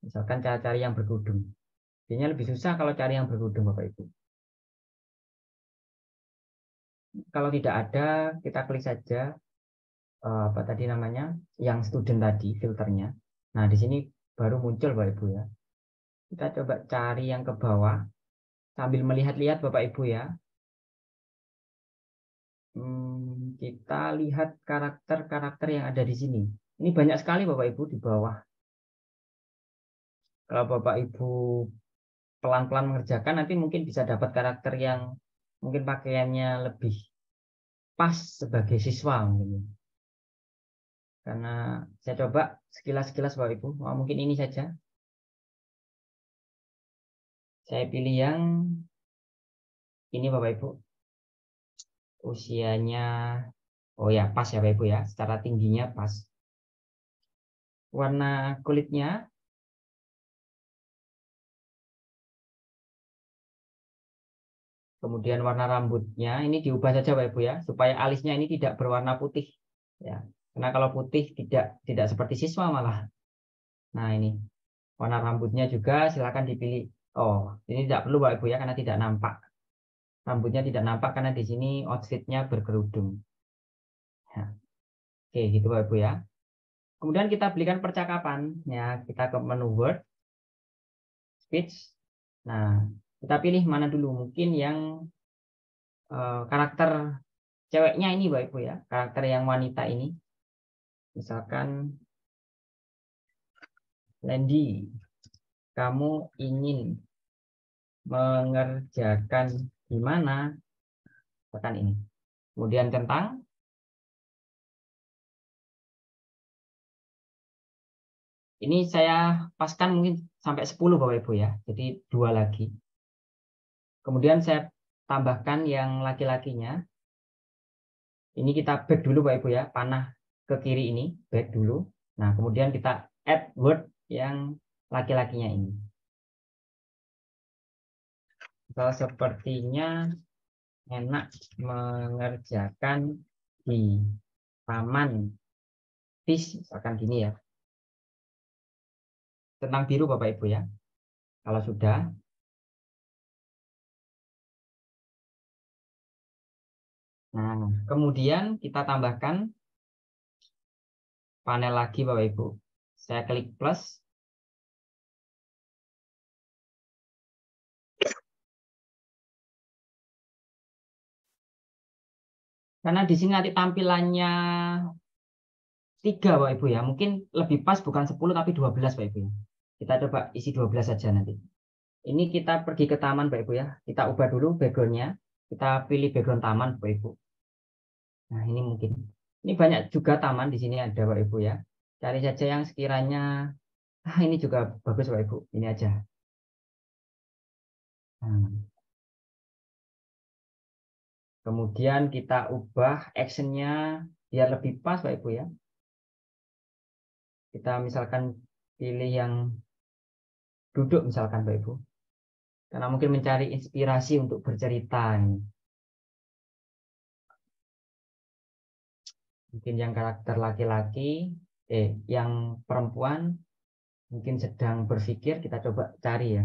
Misalkan cara cari yang berkerudung. Jadinya lebih susah kalau cari yang berkerudung Bapak Ibu. Kalau tidak ada, kita klik saja apa tadi namanya, yang student tadi filternya. Nah, di sini baru muncul Bapak Ibu ya. Kita coba cari yang ke bawah sambil melihat-lihat Bapak Ibu ya. Kita lihat karakter-karakter yang ada di sini. Ini banyak sekali Bapak Ibu di bawah. Kalau Bapak Ibu pelan-pelan mengerjakan, nanti mungkin bisa dapat karakter yang mungkin pakaiannya lebih pas sebagai siswa mungkin. Karena saya coba sekilas-sekilas Bapak Ibu, mungkin ini saja. Saya pilih yang ini Bapak Ibu. Usianya, oh ya pas ya Bapak Ibu ya, secara tingginya pas. Warna kulitnya, kemudian warna rambutnya, ini diubah saja Bapak Ibu ya, supaya alisnya ini tidak berwarna putih. Ya, karena kalau putih tidak seperti siswa malah. Nah ini, warna rambutnya juga silakan dipilih. Oh, ini tidak perlu Bapak Ibu ya, karena tidak nampak. Rambutnya tidak nampak karena di sini outfitnya berkerudung. Nah, oke, gitu Bapak Ibu ya. Kemudian kita belikan percakapan. Ya, kita ke menu Word, Speech. Nah, kita pilih mana dulu? Mungkin yang karakter ceweknya ini Bapak Ibu ya. Karakter yang wanita ini. Misalkan Landy, kamu ingin mengerjakan gimana? Misalkan ini. Kemudian tentang ini saya paskan mungkin sampai 10 Bapak Ibu ya. Jadi 2 lagi. Kemudian saya tambahkan yang laki-lakinya. Ini kita back dulu Bapak Ibu ya. Panah ke kiri ini, back dulu. Nah, kemudian kita add word yang laki-lakinya ini. Kalau sepertinya enak mengerjakan di taman fish, misalkan gini ya. Tentang biru Bapak Ibu ya. Kalau sudah, nah kemudian kita tambahkan panel lagi Bapak Ibu. Saya klik plus. Karena di sini nanti tampilannya 3 Bapak Ibu ya. Mungkin lebih pas bukan 10 tapi 12 Bapak Ibu. Kita coba isi 12 saja nanti. Ini kita pergi ke taman Bapak Ibu ya. Kita ubah dulu backgroundnya. Kita pilih background taman Bapak Ibu. Nah ini mungkin. Ini banyak juga taman di sini ada Bapak Ibu ya. Cari saja yang sekiranya. Ini juga bagus Bapak Ibu. Ini aja. Kemudian kita ubah actionnya biar lebih pas Bapak Ibu ya. Kita misalkan pilih yang duduk misalkan Bapak Ibu. Karena mungkin mencari inspirasi untuk bercerita ini. Mungkin yang karakter laki-laki, yang perempuan mungkin sedang berpikir, kita coba cari ya.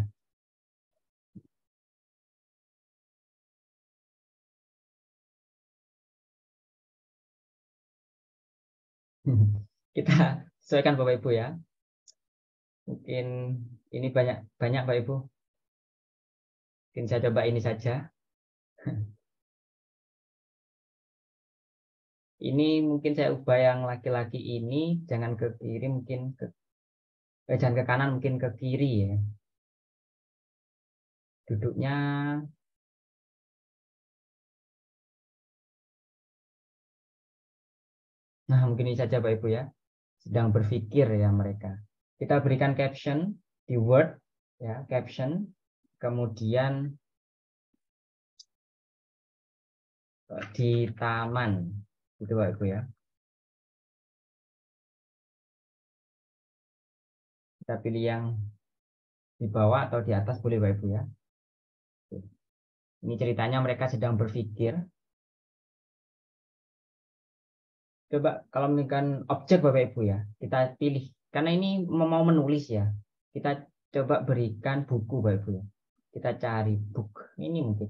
Kita sesuaikan Bapak Ibu ya. Mungkin ini banyak Bapak Ibu. Mungkin saya coba ini saja. Ini mungkin saya ubah yang laki-laki ini jangan ke kiri, mungkin jangan ke kanan, mungkin ke kiri ya. Duduknya nah mungkin ini saja Bapak Ibu ya. Sedang berpikir ya mereka. Kita berikan caption di Word ya, caption. Kemudian di taman itu Bapak Ibu ya. Kita pilih yang di bawah atau di atas boleh Bapak Ibu ya. Ini ceritanya mereka sedang berpikir. Coba kalau misalkan objek Bapak Ibu ya, kita pilih karena ini mau menulis ya. Kita coba berikan buku Bapak Ibu ya. Kita cari book. Ini mungkin.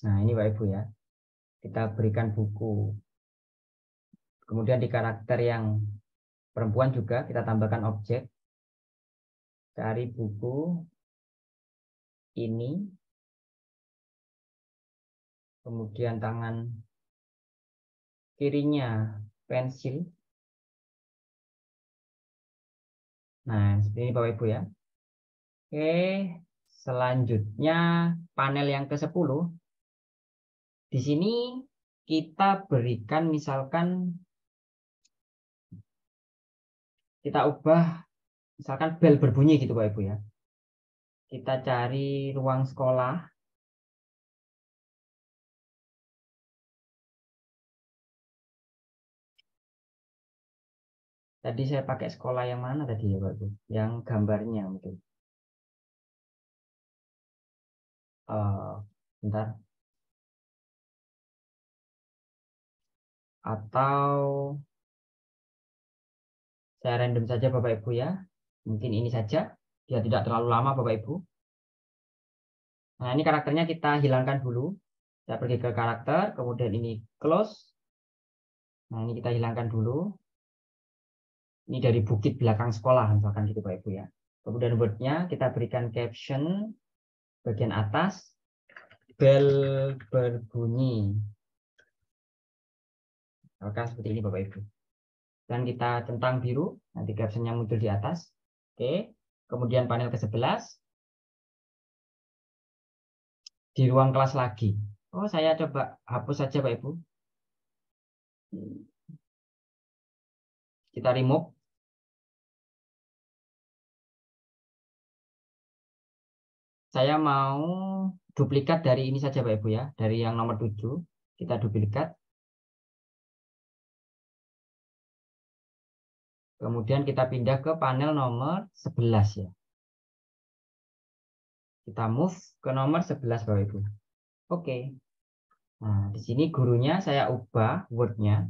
Nah, ini Bapak Ibu ya. Kita berikan buku. Kemudian di karakter yang perempuan juga kita tambahkan objek. Cari buku ini. Kemudian tangan kirinya pensil. Nah, seperti ini Bapak Ibu ya. Oke, selanjutnya panel yang ke-10. Di sini kita berikan misalkan kita ubah misalkan bel berbunyi gitu Bapak Ibu ya. Kita cari ruang sekolah. Tadi saya pakai sekolah yang mana tadi ya Bapak Ibu? Yang gambarnya mungkin. Bentar. Atau saya random saja Bapak Ibu ya. Mungkin ini saja. Biar tidak terlalu lama Bapak Ibu. Nah ini karakternya kita hilangkan dulu. Saya pergi ke karakter. Kemudian ini close. Nah ini kita hilangkan dulu. Ini dari bukit belakang sekolah. Misalkan gitu Bapak Ibu ya. Kemudian wordnya kita berikan caption. Bagian atas. Bel berbunyi. Maka seperti ini Bapak Ibu. Dan kita centang biru. Nanti captionnya muncul di atas. Oke. Kemudian panel ke-11. Di ruang kelas lagi. Oh, saya coba hapus saja Pak Ibu. Kita remove. Saya mau duplikat dari ini saja Pak Ibu ya. Dari yang nomor 7. Kita duplikat. Kemudian kita pindah ke panel nomor 11 ya. Kita move ke nomor 11 Bapak Ibu. Oke. Nah, di sini gurunya saya ubah wordnya.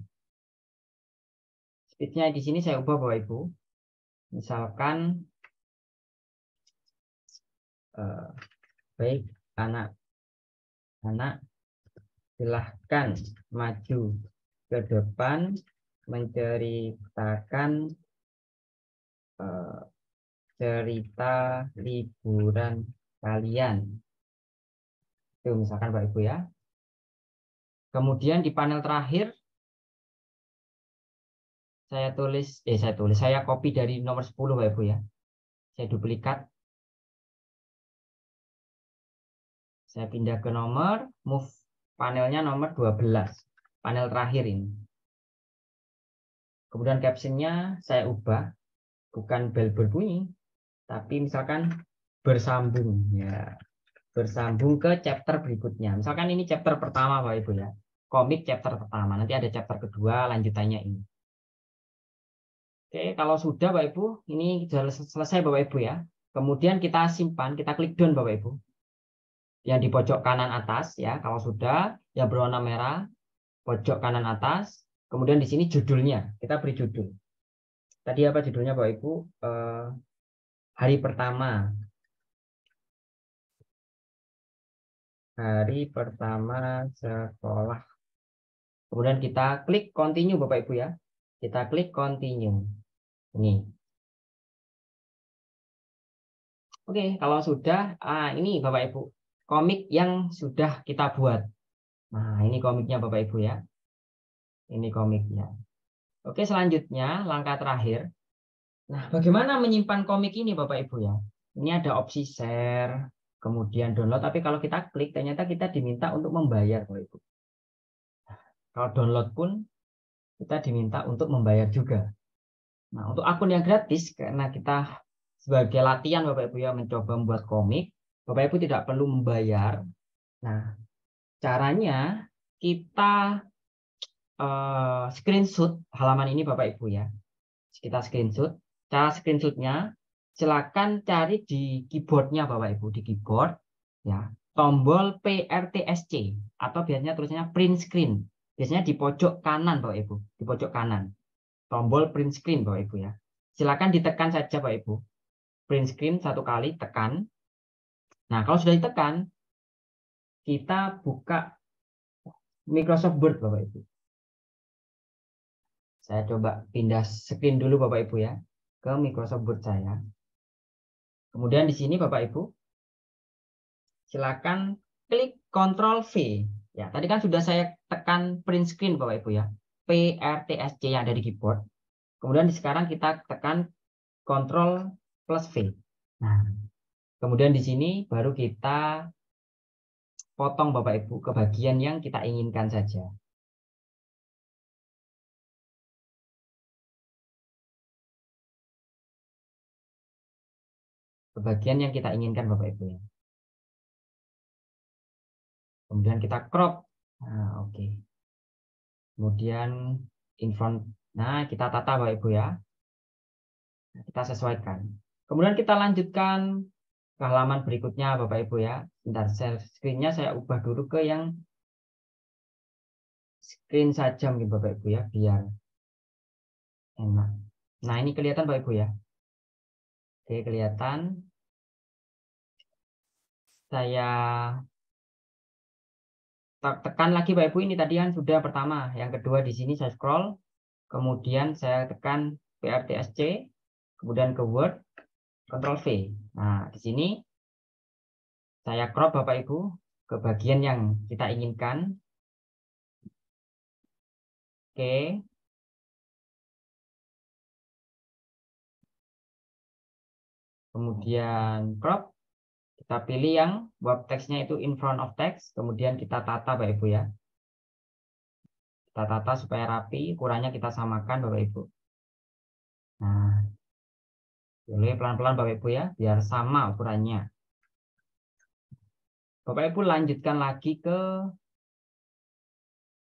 Speednya di sini saya ubah Bapak Ibu. Misalkan baik anak-anak silahkan maju ke depan menceritakan cerita liburan kalian. Itu misalkan Bapak Ibu ya. Kemudian di panel terakhir saya copy dari nomor 10 Bapak Ibu ya. Saya duplikat. Saya pindah ke nomor, move panelnya nomor 12. Panel terakhir ini. Kemudian captionnya saya ubah, bukan bel berbunyi, tapi misalkan bersambung ya. Bersambung ke chapter berikutnya. Misalkan ini chapter pertama Bapak Ibu ya. Komik chapter pertama. Nanti ada chapter kedua lanjutannya ini. Oke, kalau sudah Bapak Ibu, ini sudah selesai Bapak Ibu ya. Kemudian kita simpan, kita klik down Bapak Ibu. Yang di pojok kanan atas ya, kalau sudah yang berwarna merah, pojok kanan atas. Kemudian di sini judulnya, kita beri judul. Tadi apa judulnya Bapak Ibu? Hari pertama. Hari pertama sekolah. Kemudian kita klik continue Bapak Ibu ya. Kita klik continue. Ini. Oke, kalau sudah, ini Bapak Ibu. Komik yang sudah kita buat. Nah, ini komiknya Bapak Ibu ya. Ini komiknya. Oke, selanjutnya langkah terakhir. Nah, bagaimana menyimpan komik ini Bapak Ibu ya? Ini ada opsi share, kemudian download. Tapi kalau kita klik, ternyata kita diminta untuk membayar Bapak Ibu. Kalau download pun kita diminta untuk membayar juga. Nah, untuk akun yang gratis, karena kita sebagai latihan Bapak Ibu ya mencoba membuat komik, Bapak Ibu tidak perlu membayar. Nah, caranya kita screenshot halaman ini Bapak Ibu ya. Kita screenshot. Cara screenshotnya silakan cari di keyboardnya Bapak Ibu, di keyboard ya, tombol PRTSC atau biasanya tulisannya print screen. Biasanya di pojok kanan Bapak Ibu, di pojok kanan. Tombol print screen Bapak Ibu ya. Silakan ditekan saja Bapak Ibu. Print screen satu kali tekan. Nah, kalau sudah ditekan, kita buka Microsoft Word Bapak Ibu. Saya coba pindah screen dulu Bapak Ibu ya ke Microsoft Word saya. Kemudian di sini Bapak Ibu silakan klik Ctrl V. Ya, tadi kan sudah saya tekan print screen Bapak Ibu ya. PRTSC yang ada di keyboard. Kemudian sekarang kita tekan Ctrl plus V. Nah, kemudian di sini baru kita potong Bapak Ibu ke bagian yang kita inginkan saja. Ke bagian yang kita inginkan Bapak Ibu ya. Kemudian kita crop. Nah, oke. Kemudian infront. Nah, kita tata Bapak Ibu ya. Kita sesuaikan. Kemudian kita lanjutkan ke halaman berikutnya Bapak Ibu ya. Bentar, screen-nya saya ubah dulu ke yang screen saja mungkin Bapak Ibu ya, biar enak. Nah, ini kelihatan Bapak Ibu ya. Oke, kelihatan. Saya tekan lagi Bapak Ibu, ini tadi kan sudah pertama. Yang kedua di sini saya scroll. Kemudian saya tekan PRTSC. Kemudian ke Word. Ctrl V. Nah, di sini saya crop Bapak Ibu ke bagian yang kita inginkan. Oke. Kemudian crop. Kita pilih yang buat teksnya itu in front of text. Kemudian kita tata Bapak Ibu ya. Kita tata supaya rapi. Ukurannya kita samakan Bapak Ibu. Nah, boleh pelan-pelan Bapak Ibu ya. Biar sama ukurannya. Bapak Ibu lanjutkan lagi ke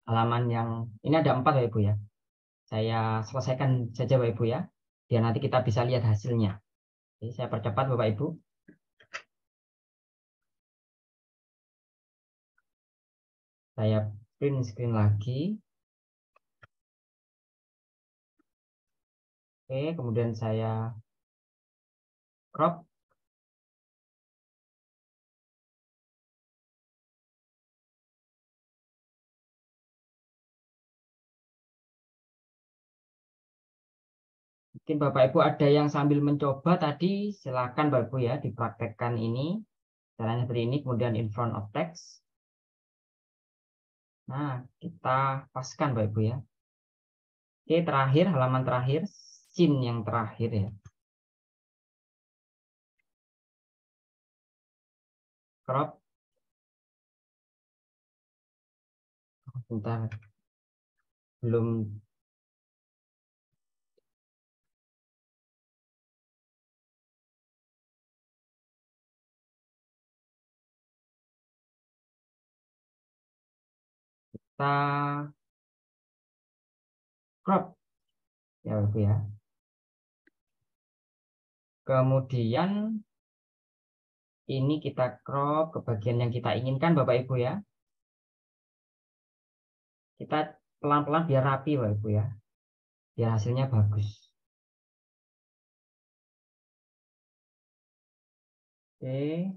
halaman yang ini ada 4 Bapak Ibu ya. Saya selesaikan saja Bapak Ibu ya. Biar nanti kita bisa lihat hasilnya. Oke, saya percepat Bapak Ibu. Saya print screen lagi. Oke, kemudian saya crop. Mungkin Bapak Ibu ada yang sambil mencoba tadi, silakan Bapak Ibu ya dipraktekkan ini. Caranya seperti ini, kemudian in front of text. Nah, kita paskan Bapak Ibu ya. Oke, terakhir, halaman terakhir, scene yang terakhir ya. Crop. Bentar. Belum. Kita crop ya Bapak Ibu ya. Kemudian ini kita crop ke bagian yang kita inginkan Bapak Ibu ya. Kita pelan-pelan biar rapi Bapak Ibu ya. Biar hasilnya bagus. Oke.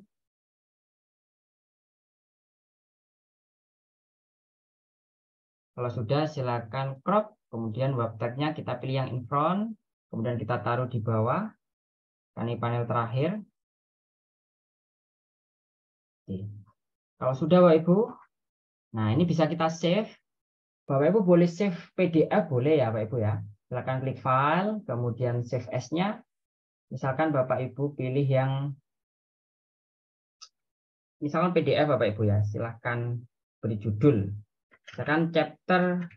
Kalau sudah silakan crop. Kemudian web tag-nya kita pilih yang in front. Kemudian kita taruh di bawah. Ini panel terakhir. Oke. Kalau sudah Bapak Ibu. Nah ini bisa kita save. Bapak Ibu boleh save PDF boleh ya Bapak Ibu ya. Silakan klik file. Kemudian save as-nya. Misalkan Bapak Ibu pilih yang misalkan PDF Bapak Ibu ya, silahkan beri judul. Misalkan chapter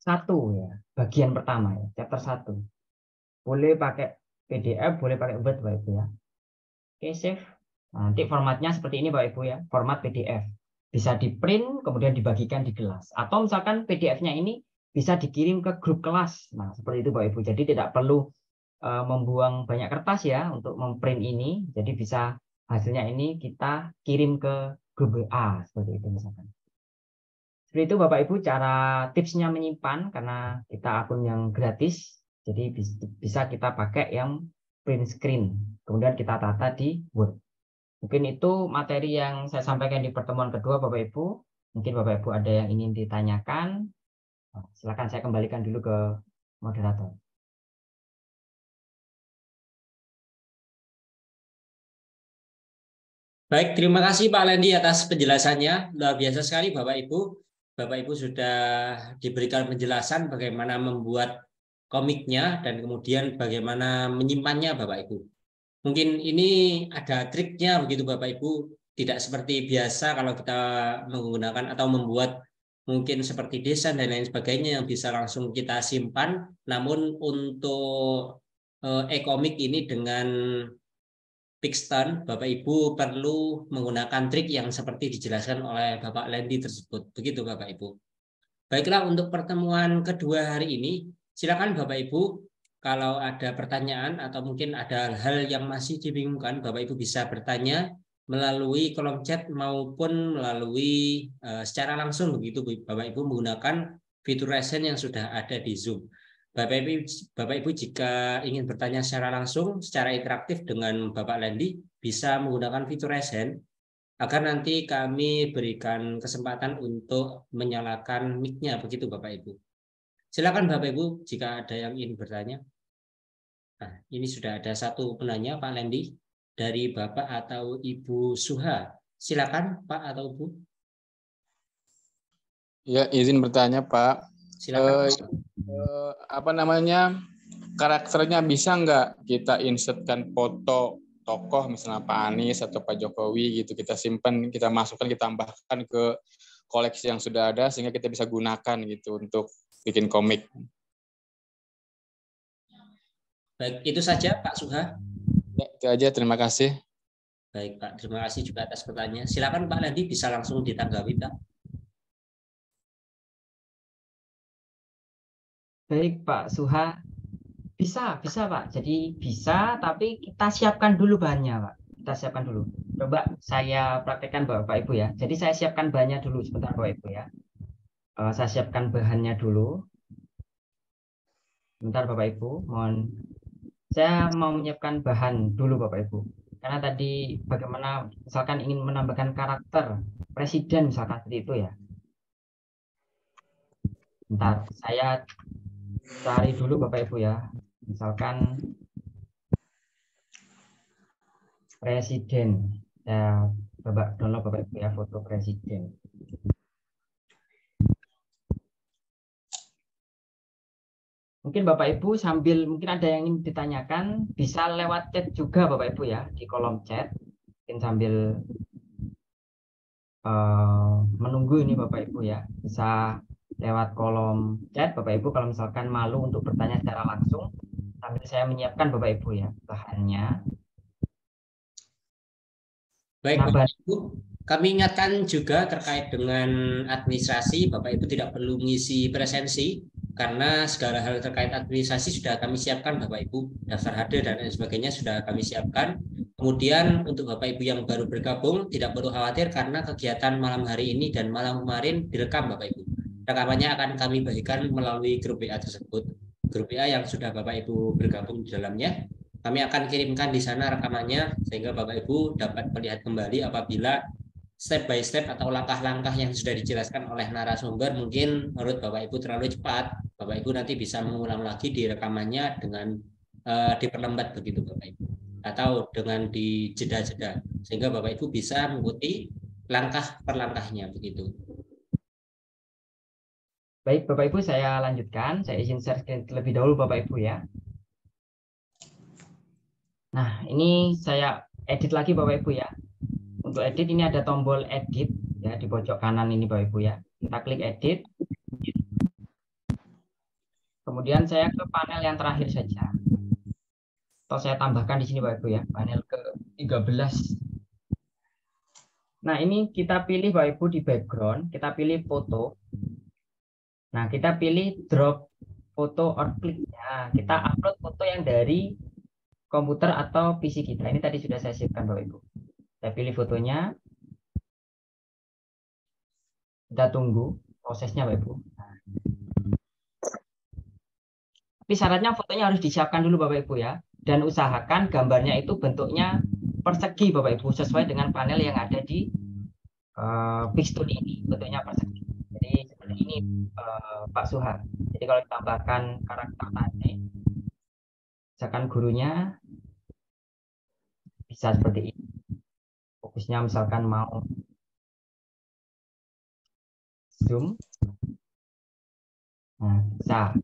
1 ya, bagian pertama ya, chapter 1. Boleh pakai PDF, boleh pakai Word Bapak Ibu ya. Oke, save. Nah, nanti formatnya seperti ini Bapak Ibu ya, format PDF. Bisa di print kemudian dibagikan di kelas. Atau misalkan PDF-nya ini bisa dikirim ke grup kelas. Nah, seperti itu Bapak Ibu. Jadi tidak perlu membuang banyak kertas ya untuk memprint ini. Jadi bisa hasilnya ini kita kirim ke grup WA seperti itu misalkan. Seperti itu Bapak Ibu cara tipsnya menyimpan karena kita akun yang gratis. Jadi bisa kita pakai yang print screen. Kemudian kita tata di Word. Mungkin itu materi yang saya sampaikan di pertemuan kedua Bapak Ibu. Mungkin Bapak Ibu ada yang ingin ditanyakan. Silakan saya kembalikan dulu ke moderator. Baik, terima kasih Pak Lendi atas penjelasannya. Luar biasa sekali Bapak Ibu. Bapak Ibu sudah diberikan penjelasan bagaimana membuat komiknya dan kemudian bagaimana menyimpannya Bapak Ibu. Mungkin ini ada triknya begitu Bapak Ibu. Tidak seperti biasa kalau kita menggunakan atau membuat mungkin seperti desain dan lain sebagainya yang bisa langsung kita simpan. Namun untuk e-komik ini dengan Pixton, Bapak Ibu perlu menggunakan trik yang seperti dijelaskan oleh Bapak Lendi tersebut. Begitu Bapak Ibu. Baiklah untuk pertemuan kedua hari ini, silakan Bapak Ibu kalau ada pertanyaan atau mungkin ada hal yang masih dibingungkan, Bapak Ibu bisa bertanya melalui kolom chat maupun melalui secara langsung begitu Bapak Ibu menggunakan fitur raise hand yang sudah ada di Zoom. Bapak Ibu jika ingin bertanya secara langsung, secara interaktif dengan Bapak Lendi, bisa menggunakan fitur raise hand agar nanti kami berikan kesempatan untuk menyalakan mic-nya begitu Bapak Ibu. Silakan Bapak Ibu jika ada yang ingin bertanya. Nah, ini sudah ada satu penanya Pak Lendi dari Bapak atau Ibu Suha. Silakan Pak atau Ibu. Ya, izin bertanya Pak. Silakan. Apa namanya, karakternya bisa nggak kita insertkan foto tokoh misalnya Pak Anies atau Pak Jokowi gitu, kita simpan, kita masukkan, kita tambahkan ke koleksi yang sudah ada sehingga kita bisa gunakan gitu untuk bikin komik. Baik, itu saja Pak Suha. Ya, itu aja, terima kasih. Baik Pak, terima kasih juga atas pertanyaan. Silakan Pak Lendi bisa langsung ditanggapi Pak. Baik Pak Suha, bisa Pak. Jadi bisa, tapi kita siapkan dulu bahannya Pak. Kita siapkan dulu. Coba saya praktekkan Bapak Ibu ya. Jadi saya siapkan bahannya dulu sebentar Bapak Ibu ya. Saya siapkan bahannya dulu. Sebentar Bapak Ibu, saya mau menyiapkan bahan dulu Bapak Ibu. Karena tadi bagaimana misalkan ingin menambahkan karakter presiden misalkan seperti itu ya. Bentar, saya cari dulu Bapak Ibu ya. Misalkan presiden. Ya, coba download Bapak Ibu ya foto presiden. Mungkin Bapak Ibu sambil mungkin ada yang ingin ditanyakan bisa lewat chat juga Bapak Ibu ya di kolom chat. Mungkin sambil menunggu ini Bapak Ibu ya bisa lewat kolom chat Bapak Ibu kalau misalkan malu untuk bertanya secara langsung sambil saya menyiapkan Bapak Ibu ya bahannya. Baik, Nah, Bapak Ibu, kami ingatkan juga terkait dengan administrasi, Bapak Ibu tidak perlu mengisi presensi, karena segala hal terkait administrasi sudah kami siapkan Bapak Ibu, daftar hadir dan lain sebagainya sudah kami siapkan. Kemudian untuk Bapak Ibu yang baru bergabung, tidak perlu khawatir karena kegiatan malam hari ini dan malam kemarin direkam Bapak Ibu. Rekamannya akan kami bagikan melalui grup WA tersebut. Grup WA yang sudah Bapak Ibu bergabung di dalamnya. Kami akan kirimkan di sana rekamannya sehingga Bapak Ibu dapat melihat kembali apabila step by step atau langkah-langkah yang sudah dijelaskan oleh narasumber mungkin menurut Bapak Ibu terlalu cepat. Bapak Ibu nanti bisa mengulang lagi di rekamannya dengan diperlambat begitu Bapak Ibu. Atau dengan di jeda-jeda sehingga Bapak Ibu bisa mengikuti langkah per langkahnya begitu. Baik Bapak Ibu saya lanjutkan. Saya izin share screen terlebih dahulu Bapak Ibu ya. Nah, ini saya edit lagi Bapak Ibu ya. Untuk edit ini ada tombol edit ya di pojok kanan ini Bapak Ibu ya. Kita klik edit. Kemudian saya ke panel yang terakhir saja. Atau saya tambahkan di sini Bapak Ibu ya, panel ke-13. Nah, ini kita pilih Bapak Ibu di background, kita pilih foto. Nah, kita pilih drop foto or click. Nah, kita upload foto yang dari komputer atau PC kita. Ini tadi sudah saya siapkan Bapak Ibu. Saya pilih fotonya. Kita tunggu prosesnya Bapak Ibu. Nah. Tapi syaratnya fotonya harus disiapkan dulu Bapak Ibu ya. Dan usahakan gambarnya itu bentuknya persegi Bapak Ibu sesuai dengan panel yang ada di Pixtoon ini. Bentuknya persegi. Jadi seperti ini Pak Suha. Jadi kalau ditambahkan karakter tadi, misalkan gurunya bisa seperti ini. Fokusnya misalkan mau zoom. Nah, bisa.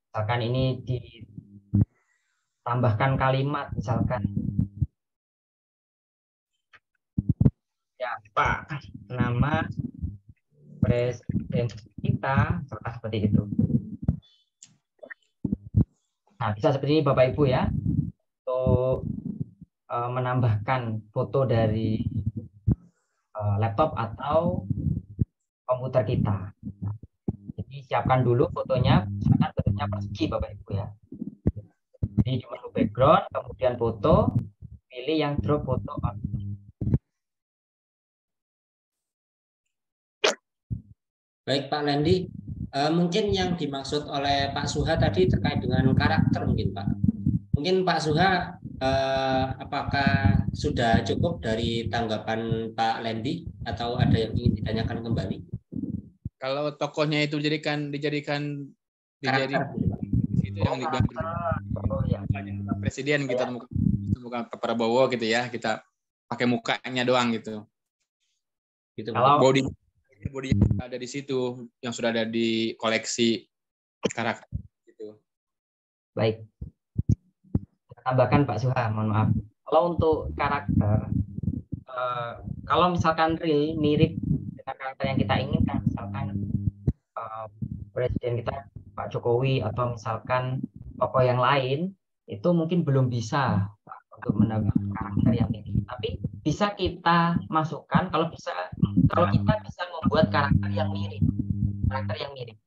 Misalkan ini ditambahkan kalimat, misalkan ya Pak, nama presiden kita, seperti itu. Nah, bisa seperti ini Bapak Ibu ya. Untuk menambahkan foto dari laptop atau komputer kita. Jadi siapkan dulu fotonya, misalkan bentuknya persegi Bapak Ibu ya. Jadi di menu background, kemudian foto, pilih yang drop foto. Baik Pak Lendi, mungkin yang dimaksud oleh Pak Suha tadi terkait dengan karakter mungkin Pak. Mungkin Pak Suha, apakah sudah cukup dari tanggapan Pak Lendi atau ada yang ingin ditanyakan kembali? Kalau tokohnya itu dijadikan itu yang presiden kita bukan Pak Prabowo gitu ya, kita pakai mukanya doang gitu. Gitu. Kalau body yang ada di situ yang sudah ada di koleksi karakter gitu. Baik. Tambahkan Pak Suha, mohon maaf. Kalau untuk karakter, kalau misalkan real mirip dengan karakter yang kita inginkan, misalkan presiden kita Pak Jokowi atau misalkan tokoh yang lain, itu mungkin belum bisa untuk menambah karakter yang ini. Tapi bisa kita masukkan kalau kita bisa membuat karakter yang mirip.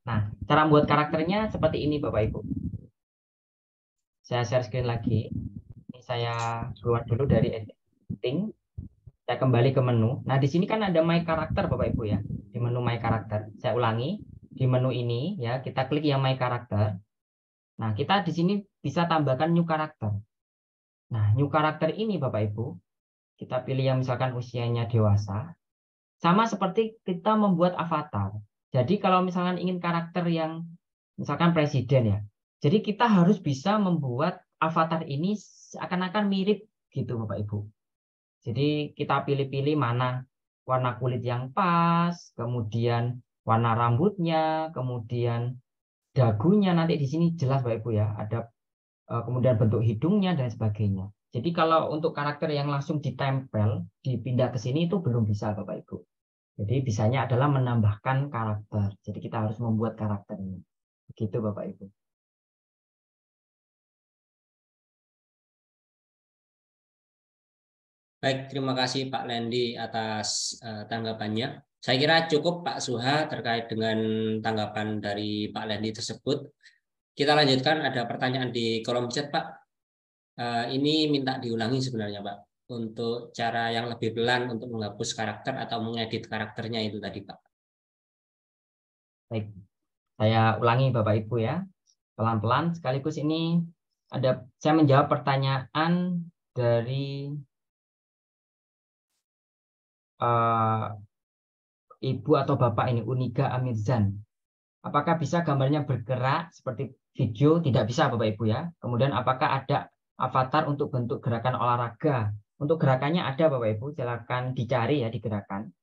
Nah, cara membuat karakternya seperti ini Bapak Ibu. Saya share screen lagi. Ini saya keluar dulu dari editing. Saya kembali ke menu. Nah, di sini kan ada My Character Bapak Ibu ya. Di menu My Character. Saya ulangi. Di menu ini ya, kita klik yang My Character. Nah, kita di sini bisa tambahkan New Character. Nah, New Character ini Bapak Ibu, kita pilih yang misalkan usianya dewasa. Sama seperti kita membuat avatar. Jadi kalau misalkan ingin karakter yang misalkan presiden ya, Jadi kita harus bisa membuat avatar ini seakan-akan mirip gitu Bapak Ibu. Jadi kita pilih-pilih mana warna kulit yang pas, kemudian warna rambutnya, kemudian dagunya, nanti di sini jelas Bapak Ibu ya, ada kemudian bentuk hidungnya dan sebagainya. Jadi kalau untuk karakter yang langsung ditempel, dipindah ke sini itu belum bisa Bapak Ibu. Jadi bisanya adalah menambahkan karakter. Jadi kita harus membuat karakternya. Begitu Bapak Ibu. Baik, terima kasih Pak Lendi atas tanggapannya. Saya kira cukup Pak Suha terkait dengan tanggapan dari Pak Lendi tersebut. Kita lanjutkan, ada pertanyaan di kolom chat Pak. Ini minta diulangi sebenarnya Pak, untuk cara yang lebih pelan untuk menghapus karakter atau mengedit karakternya itu tadi Pak. Baik, saya ulangi Bapak Ibu ya, pelan-pelan. Sekaligus ini saya menjawab pertanyaan dari Ibu atau Bapak ini, Uniga Amirzan. Apakah bisa gambarnya bergerak seperti video? Tidak bisa Bapak Ibu ya. Kemudian apakah ada avatar untuk bentuk gerakan olahraga? Untuk gerakannya ada Bapak Ibu, silakan dicari ya di gerakan.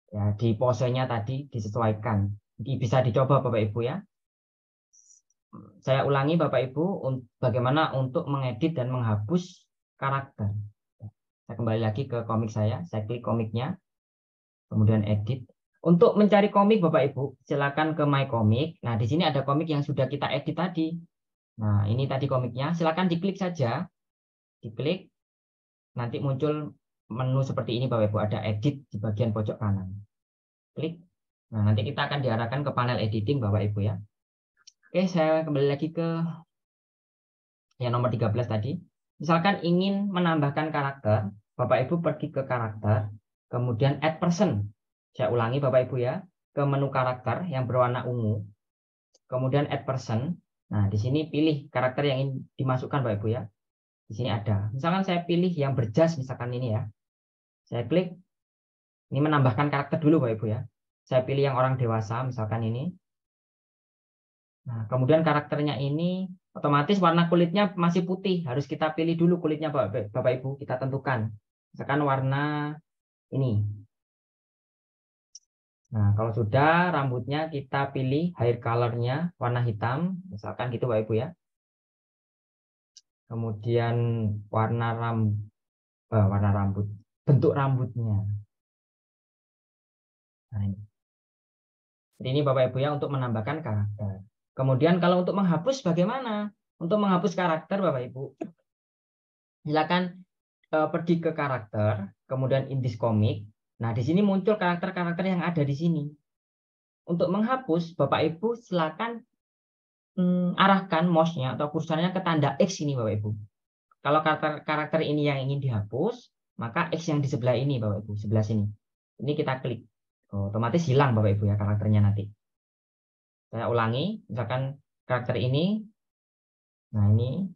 Ya, di posenya tadi disesuaikan. Bisa dicoba Bapak Ibu ya. Saya ulangi Bapak Ibu, bagaimana untuk mengedit dan menghapus karakter. Saya kembali lagi ke komik saya klik komiknya, kemudian edit. Untuk mencari komik Bapak Ibu, silakan ke My Comic. Nah, di sini ada komik yang sudah kita edit tadi. Nah, ini tadi komiknya. Silakan diklik saja. Diklik. Nanti muncul menu seperti ini Bapak Ibu. Ada edit di bagian pojok kanan. Klik. Nah, nanti kita akan diarahkan ke panel editing Bapak Ibu ya. Oke, saya kembali lagi ke yang nomor 13 tadi. Misalkan ingin menambahkan karakter, Bapak Ibu pergi ke karakter, kemudian add person. Saya ulangi Bapak Ibu ya, ke menu karakter yang berwarna ungu, kemudian add person. Nah, di sini pilih karakter yang ingin dimasukkan Bapak Ibu ya. Di sini ada. Misalkan saya pilih yang berjas, misalkan ini ya. Saya klik. Ini menambahkan karakter dulu Bapak Ibu ya. Saya pilih yang orang dewasa, misalkan ini. Nah, kemudian karakternya ini otomatis warna kulitnya masih putih. Harus kita pilih dulu kulitnya Bapak Ibu. Kita tentukan. Misalkan warna ini. Nah, kalau sudah rambutnya kita pilih hair color-nya warna hitam, misalkan gitu Bapak Ibu ya. Kemudian warna rambut, bentuk rambutnya. Nah, ini. Jadi ini Bapak Ibu ya untuk menambahkan karakter. Kemudian kalau untuk menghapus bagaimana? Untuk menghapus karakter Bapak Ibu, silakan pergi ke karakter, kemudian in this comic. Nah, di sini muncul karakter-karakter yang ada di sini. Untuk menghapus, Bapak Ibu silakan arahkan mouse-nya atau kursornya ke tanda X ini Bapak Ibu. Kalau karakter ini yang ingin dihapus, maka X yang di sebelah ini Bapak Ibu, sebelah sini. Ini kita klik. Otomatis hilang Bapak Ibu ya karakternya nanti. Saya ulangi, misalkan karakter ini. Nah, ini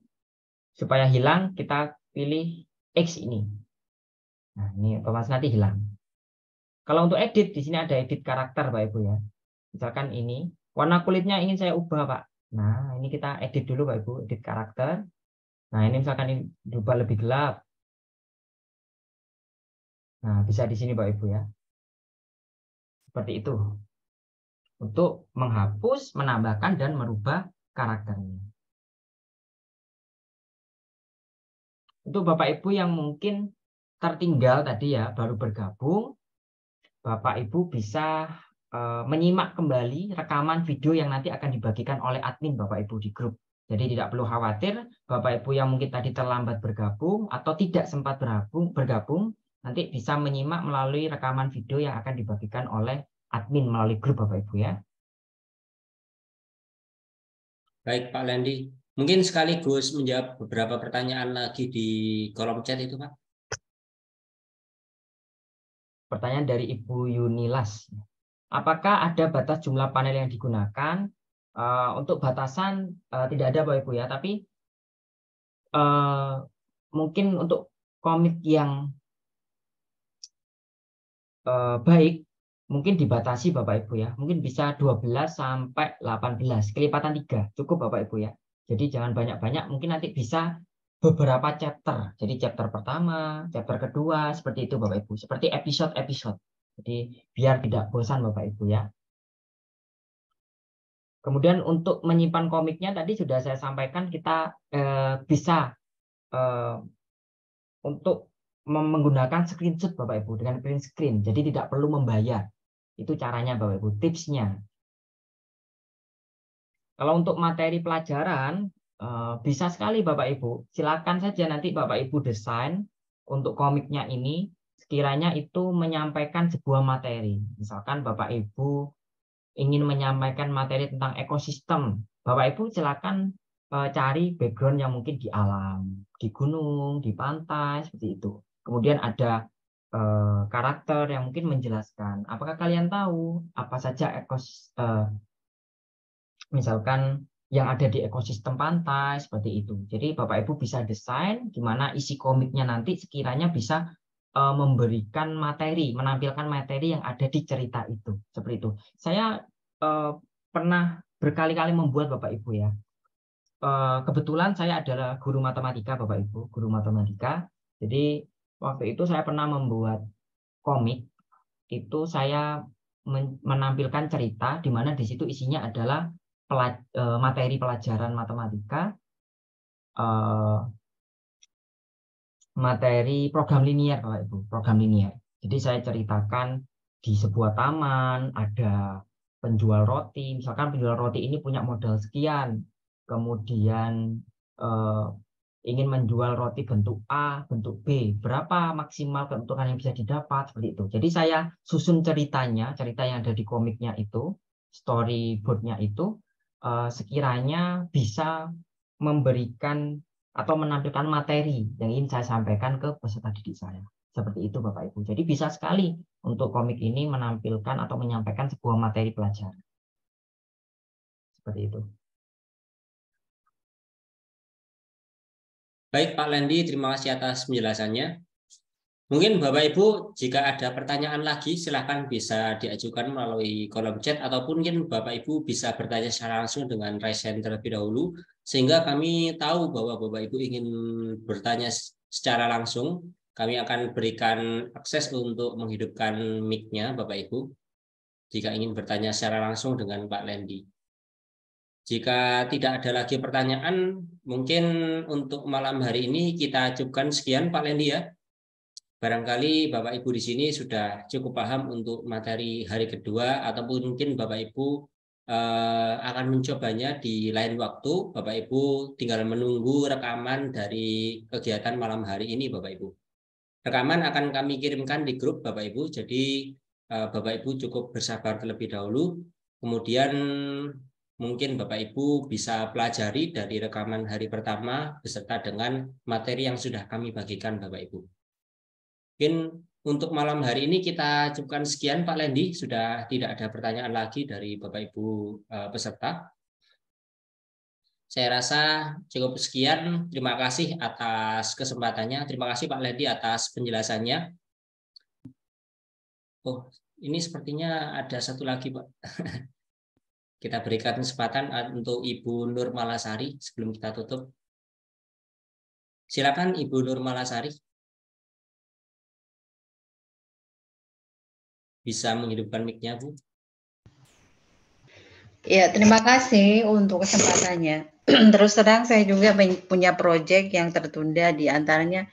supaya hilang kita pilih X ini. Nah, ini otomatis nanti hilang. Kalau untuk edit, di sini ada edit karakter Bapak Ibu ya. Misalkan ini, warna kulitnya ingin saya ubah Pak. Nah, ini kita edit dulu Bapak Ibu, edit karakter. Nah, ini misalkan ini diubah lebih gelap. Nah, bisa di sini Bapak Ibu ya. Seperti itu. Untuk menghapus, menambahkan, dan merubah karakternya. Untuk Bapak Ibu yang mungkin tertinggal tadi ya, baru bergabung, Bapak Ibu bisa menyimak kembali rekaman video yang nanti akan dibagikan oleh admin Bapak Ibu di grup. Jadi tidak perlu khawatir, Bapak Ibu yang mungkin tadi terlambat bergabung atau tidak sempat bergabung, nanti bisa menyimak melalui rekaman video yang akan dibagikan oleh admin melalui grup Bapak Ibu ya. Baik Pak Lendi, mungkin sekaligus menjawab beberapa pertanyaan lagi di kolom chat itu Pak. Pertanyaan dari Ibu Yunilas. Apakah ada batas jumlah panel yang digunakan? Untuk batasan tidak ada Bapak Ibu ya, tapi mungkin untuk komik yang baik mungkin dibatasi Bapak Ibu ya. Mungkin bisa 12 sampai 18, kelipatan 3. Cukup Bapak Ibu ya. Jadi jangan banyak-banyak, mungkin nanti bisa beberapa chapter. Jadi chapter pertama, chapter kedua, seperti itu Bapak Ibu. Seperti episode-episode. Jadi biar tidak bosan Bapak Ibu ya. Kemudian untuk menyimpan komiknya tadi sudah saya sampaikan, kita bisa untuk menggunakan screenshot Bapak Ibu dengan print screen. Jadi tidak perlu membayar. Itu caranya Bapak Ibu, tipsnya. Kalau untuk materi pelajaran, bisa sekali Bapak Ibu. Silakan saja nanti Bapak Ibu desain untuk komiknya ini, sekiranya itu menyampaikan sebuah materi. Misalkan Bapak Ibu ingin menyampaikan materi tentang ekosistem, Bapak Ibu silakan cari background yang mungkin di alam, di gunung, di pantai, seperti itu. Kemudian ada karakter yang mungkin menjelaskan, apakah kalian tahu apa saja misalkan yang ada di ekosistem pantai, seperti itu. Jadi Bapak Ibu bisa desain gimana isi komiknya nanti sekiranya bisa memberikan materi, menampilkan materi yang ada di cerita itu, seperti itu. Saya pernah berkali-kali membuat Bapak Ibu ya. Kebetulan saya adalah guru matematika Bapak Ibu, guru matematika. Jadi waktu itu saya pernah membuat komik, itu saya menampilkan cerita di mana di situ isinya adalah materi pelajaran matematika, materi program linier Bapak Ibu, program linier. Jadi saya ceritakan di sebuah taman ada penjual roti, misalkan penjual roti ini punya modal sekian, kemudian ingin menjual roti bentuk A, bentuk B, berapa maksimal keuntungan yang bisa didapat, seperti itu. Jadi saya susun ceritanya, cerita yang ada di komiknya itu, storyboardnya itu, sekiranya bisa memberikan atau menampilkan materi yang ingin saya sampaikan ke peserta didik saya. Seperti itu Bapak Ibu. Jadi bisa sekali untuk komik ini menampilkan atau menyampaikan sebuah materi pelajaran. Seperti itu. Baik Pak Lendi, terima kasih atas penjelasannya. Mungkin Bapak Ibu jika ada pertanyaan lagi silahkan bisa diajukan melalui kolom chat ataupun mungkin Bapak Ibu bisa bertanya secara langsung dengan raise hand terlebih dahulu sehingga kami tahu bahwa Bapak Ibu ingin bertanya secara langsung. Kami akan berikan akses untuk menghidupkan mic-nya Bapak Ibu jika ingin bertanya secara langsung dengan Pak Lendi. Jika tidak ada lagi pertanyaan, mungkin untuk malam hari ini kita cukupkan sekian Pak Lendi ya. Barangkali Bapak Ibu di sini sudah cukup paham untuk materi hari kedua ataupun mungkin Bapak Ibu akan mencobanya di lain waktu. Bapak Ibu tinggal menunggu rekaman dari kegiatan malam hari ini Bapak Ibu. Rekaman akan kami kirimkan di grup Bapak Ibu, jadi Bapak Ibu cukup bersabar terlebih dahulu. Kemudian mungkin Bapak Ibu bisa pelajari dari rekaman hari pertama beserta dengan materi yang sudah kami bagikan Bapak Ibu. Mungkin untuk malam hari ini kita cukupkan sekian Pak Lendi, sudah tidak ada pertanyaan lagi dari Bapak Ibu peserta. Saya rasa cukup sekian, terima kasih atas kesempatannya, terima kasih Pak Lendi atas penjelasannya. Oh, ini sepertinya ada satu lagi Pak. Kita berikan kesempatan untuk Ibu Nur Malasari sebelum kita tutup. Silakan Ibu Nur Malasari. Bisa menghidupkan mic-nya, Bu. Ya, terima kasih untuk kesempatannya. Terus terang saya juga punya proyek yang tertunda, di antaranya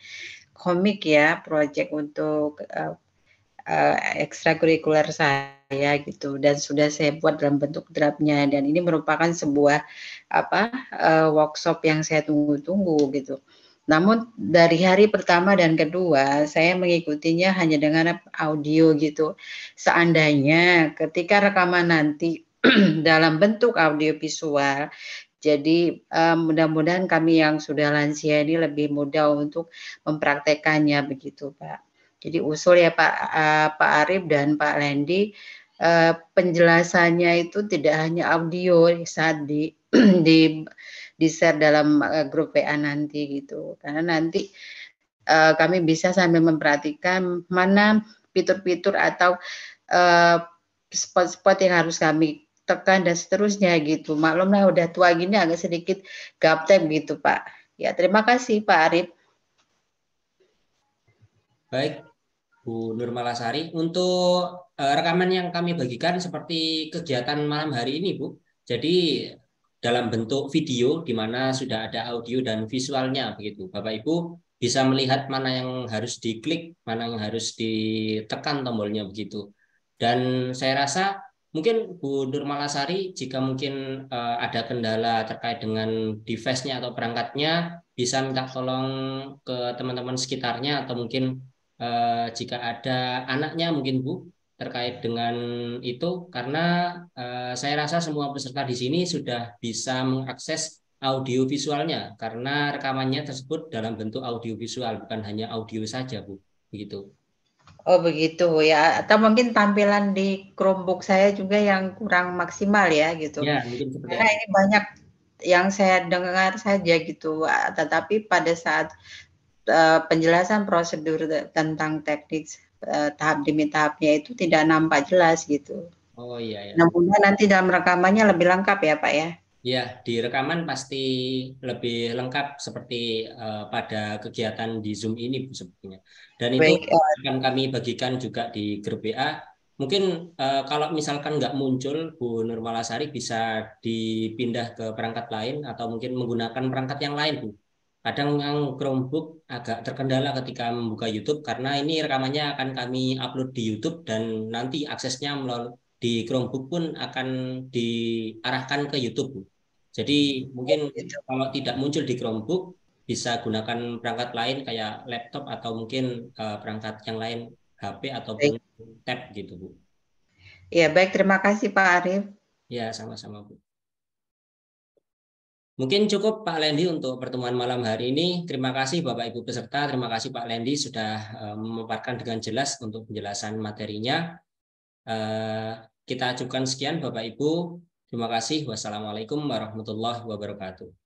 komik ya, proyek untuk ekstrakurikuler saya gitu, dan sudah saya buat dalam bentuk draftnya, dan ini merupakan sebuah workshop yang saya tunggu-tunggu gitu. Namun dari hari pertama dan kedua saya mengikutinya hanya dengan audio gitu. Seandainya ketika rekaman nanti dalam bentuk audio visual, jadi mudah-mudahan kami yang sudah lansia ini lebih mudah untuk mempraktekannya begitu Pak. Jadi usul ya Pak Arif dan Pak Lendi, penjelasannya itu tidak hanya audio saat di share dalam grup WA nanti gitu, karena nanti kami bisa sambil memperhatikan mana fitur-fitur atau spot-spot yang harus kami tekan dan seterusnya gitu. Maklumlah udah tua gini agak sedikit gaptek gitu Pak. Ya terima kasih Pak Arif. Baik, Bu Nurmalasari. Untuk rekaman yang kami bagikan seperti kegiatan malam hari ini, Bu. Jadi dalam bentuk video di mana sudah ada audio dan visualnya begitu. Bapak Ibu bisa melihat mana yang harus diklik, mana yang harus ditekan tombolnya begitu. Dan saya rasa mungkin Bu Nurmalasari jika mungkin ada kendala terkait dengan device-nya atau perangkatnya bisa minta tolong ke teman-teman sekitarnya atau mungkin jika ada anaknya mungkin Bu terkait dengan itu karena saya rasa semua peserta di sini sudah bisa mengakses audio visualnya karena rekamannya tersebut dalam bentuk audio visual bukan hanya audio saja Bu begitu. Oh begitu ya, atau mungkin tampilan di Chromebook saya juga yang kurang maksimal ya gitu. Ya mungkin seperti Karena ini banyak yang saya dengar saja gitu, tetapi pada saat penjelasan prosedur tentang teknik tahap demi tahapnya itu tidak nampak jelas gitu. Oh iya ya. Mudah-mudahan nanti dalam rekamannya lebih lengkap ya Pak ya. Ya, di rekaman pasti lebih lengkap seperti pada kegiatan di Zoom ini Bu sepertinya. Dan itu Baik, akan kami bagikan juga di grup WA. Mungkin kalau misalkan nggak muncul Bu Nurmalasari bisa dipindah ke perangkat lain atau mungkin menggunakan perangkat yang lain Bu. Kadang yang Chromebook agak terkendala ketika membuka YouTube karena ini rekamannya akan kami upload di YouTube dan nanti aksesnya melalui di Chromebook pun akan diarahkan ke YouTube Bu. Jadi mungkin kalau tidak muncul di Chromebook bisa gunakan perangkat lain kayak laptop atau mungkin perangkat yang lain HP ataupun tab gitu Bu. ya baik, terima kasih Pak Arif. Ya sama-sama Bu. Mungkin cukup Pak Lendi untuk pertemuan malam hari ini. Terima kasih Bapak Ibu peserta, terima kasih Pak Lendi sudah memaparkan dengan jelas untuk penjelasan materinya. Kita ajukan sekian Bapak Ibu. Terima kasih. Wassalamualaikum warahmatullahi wabarakatuh.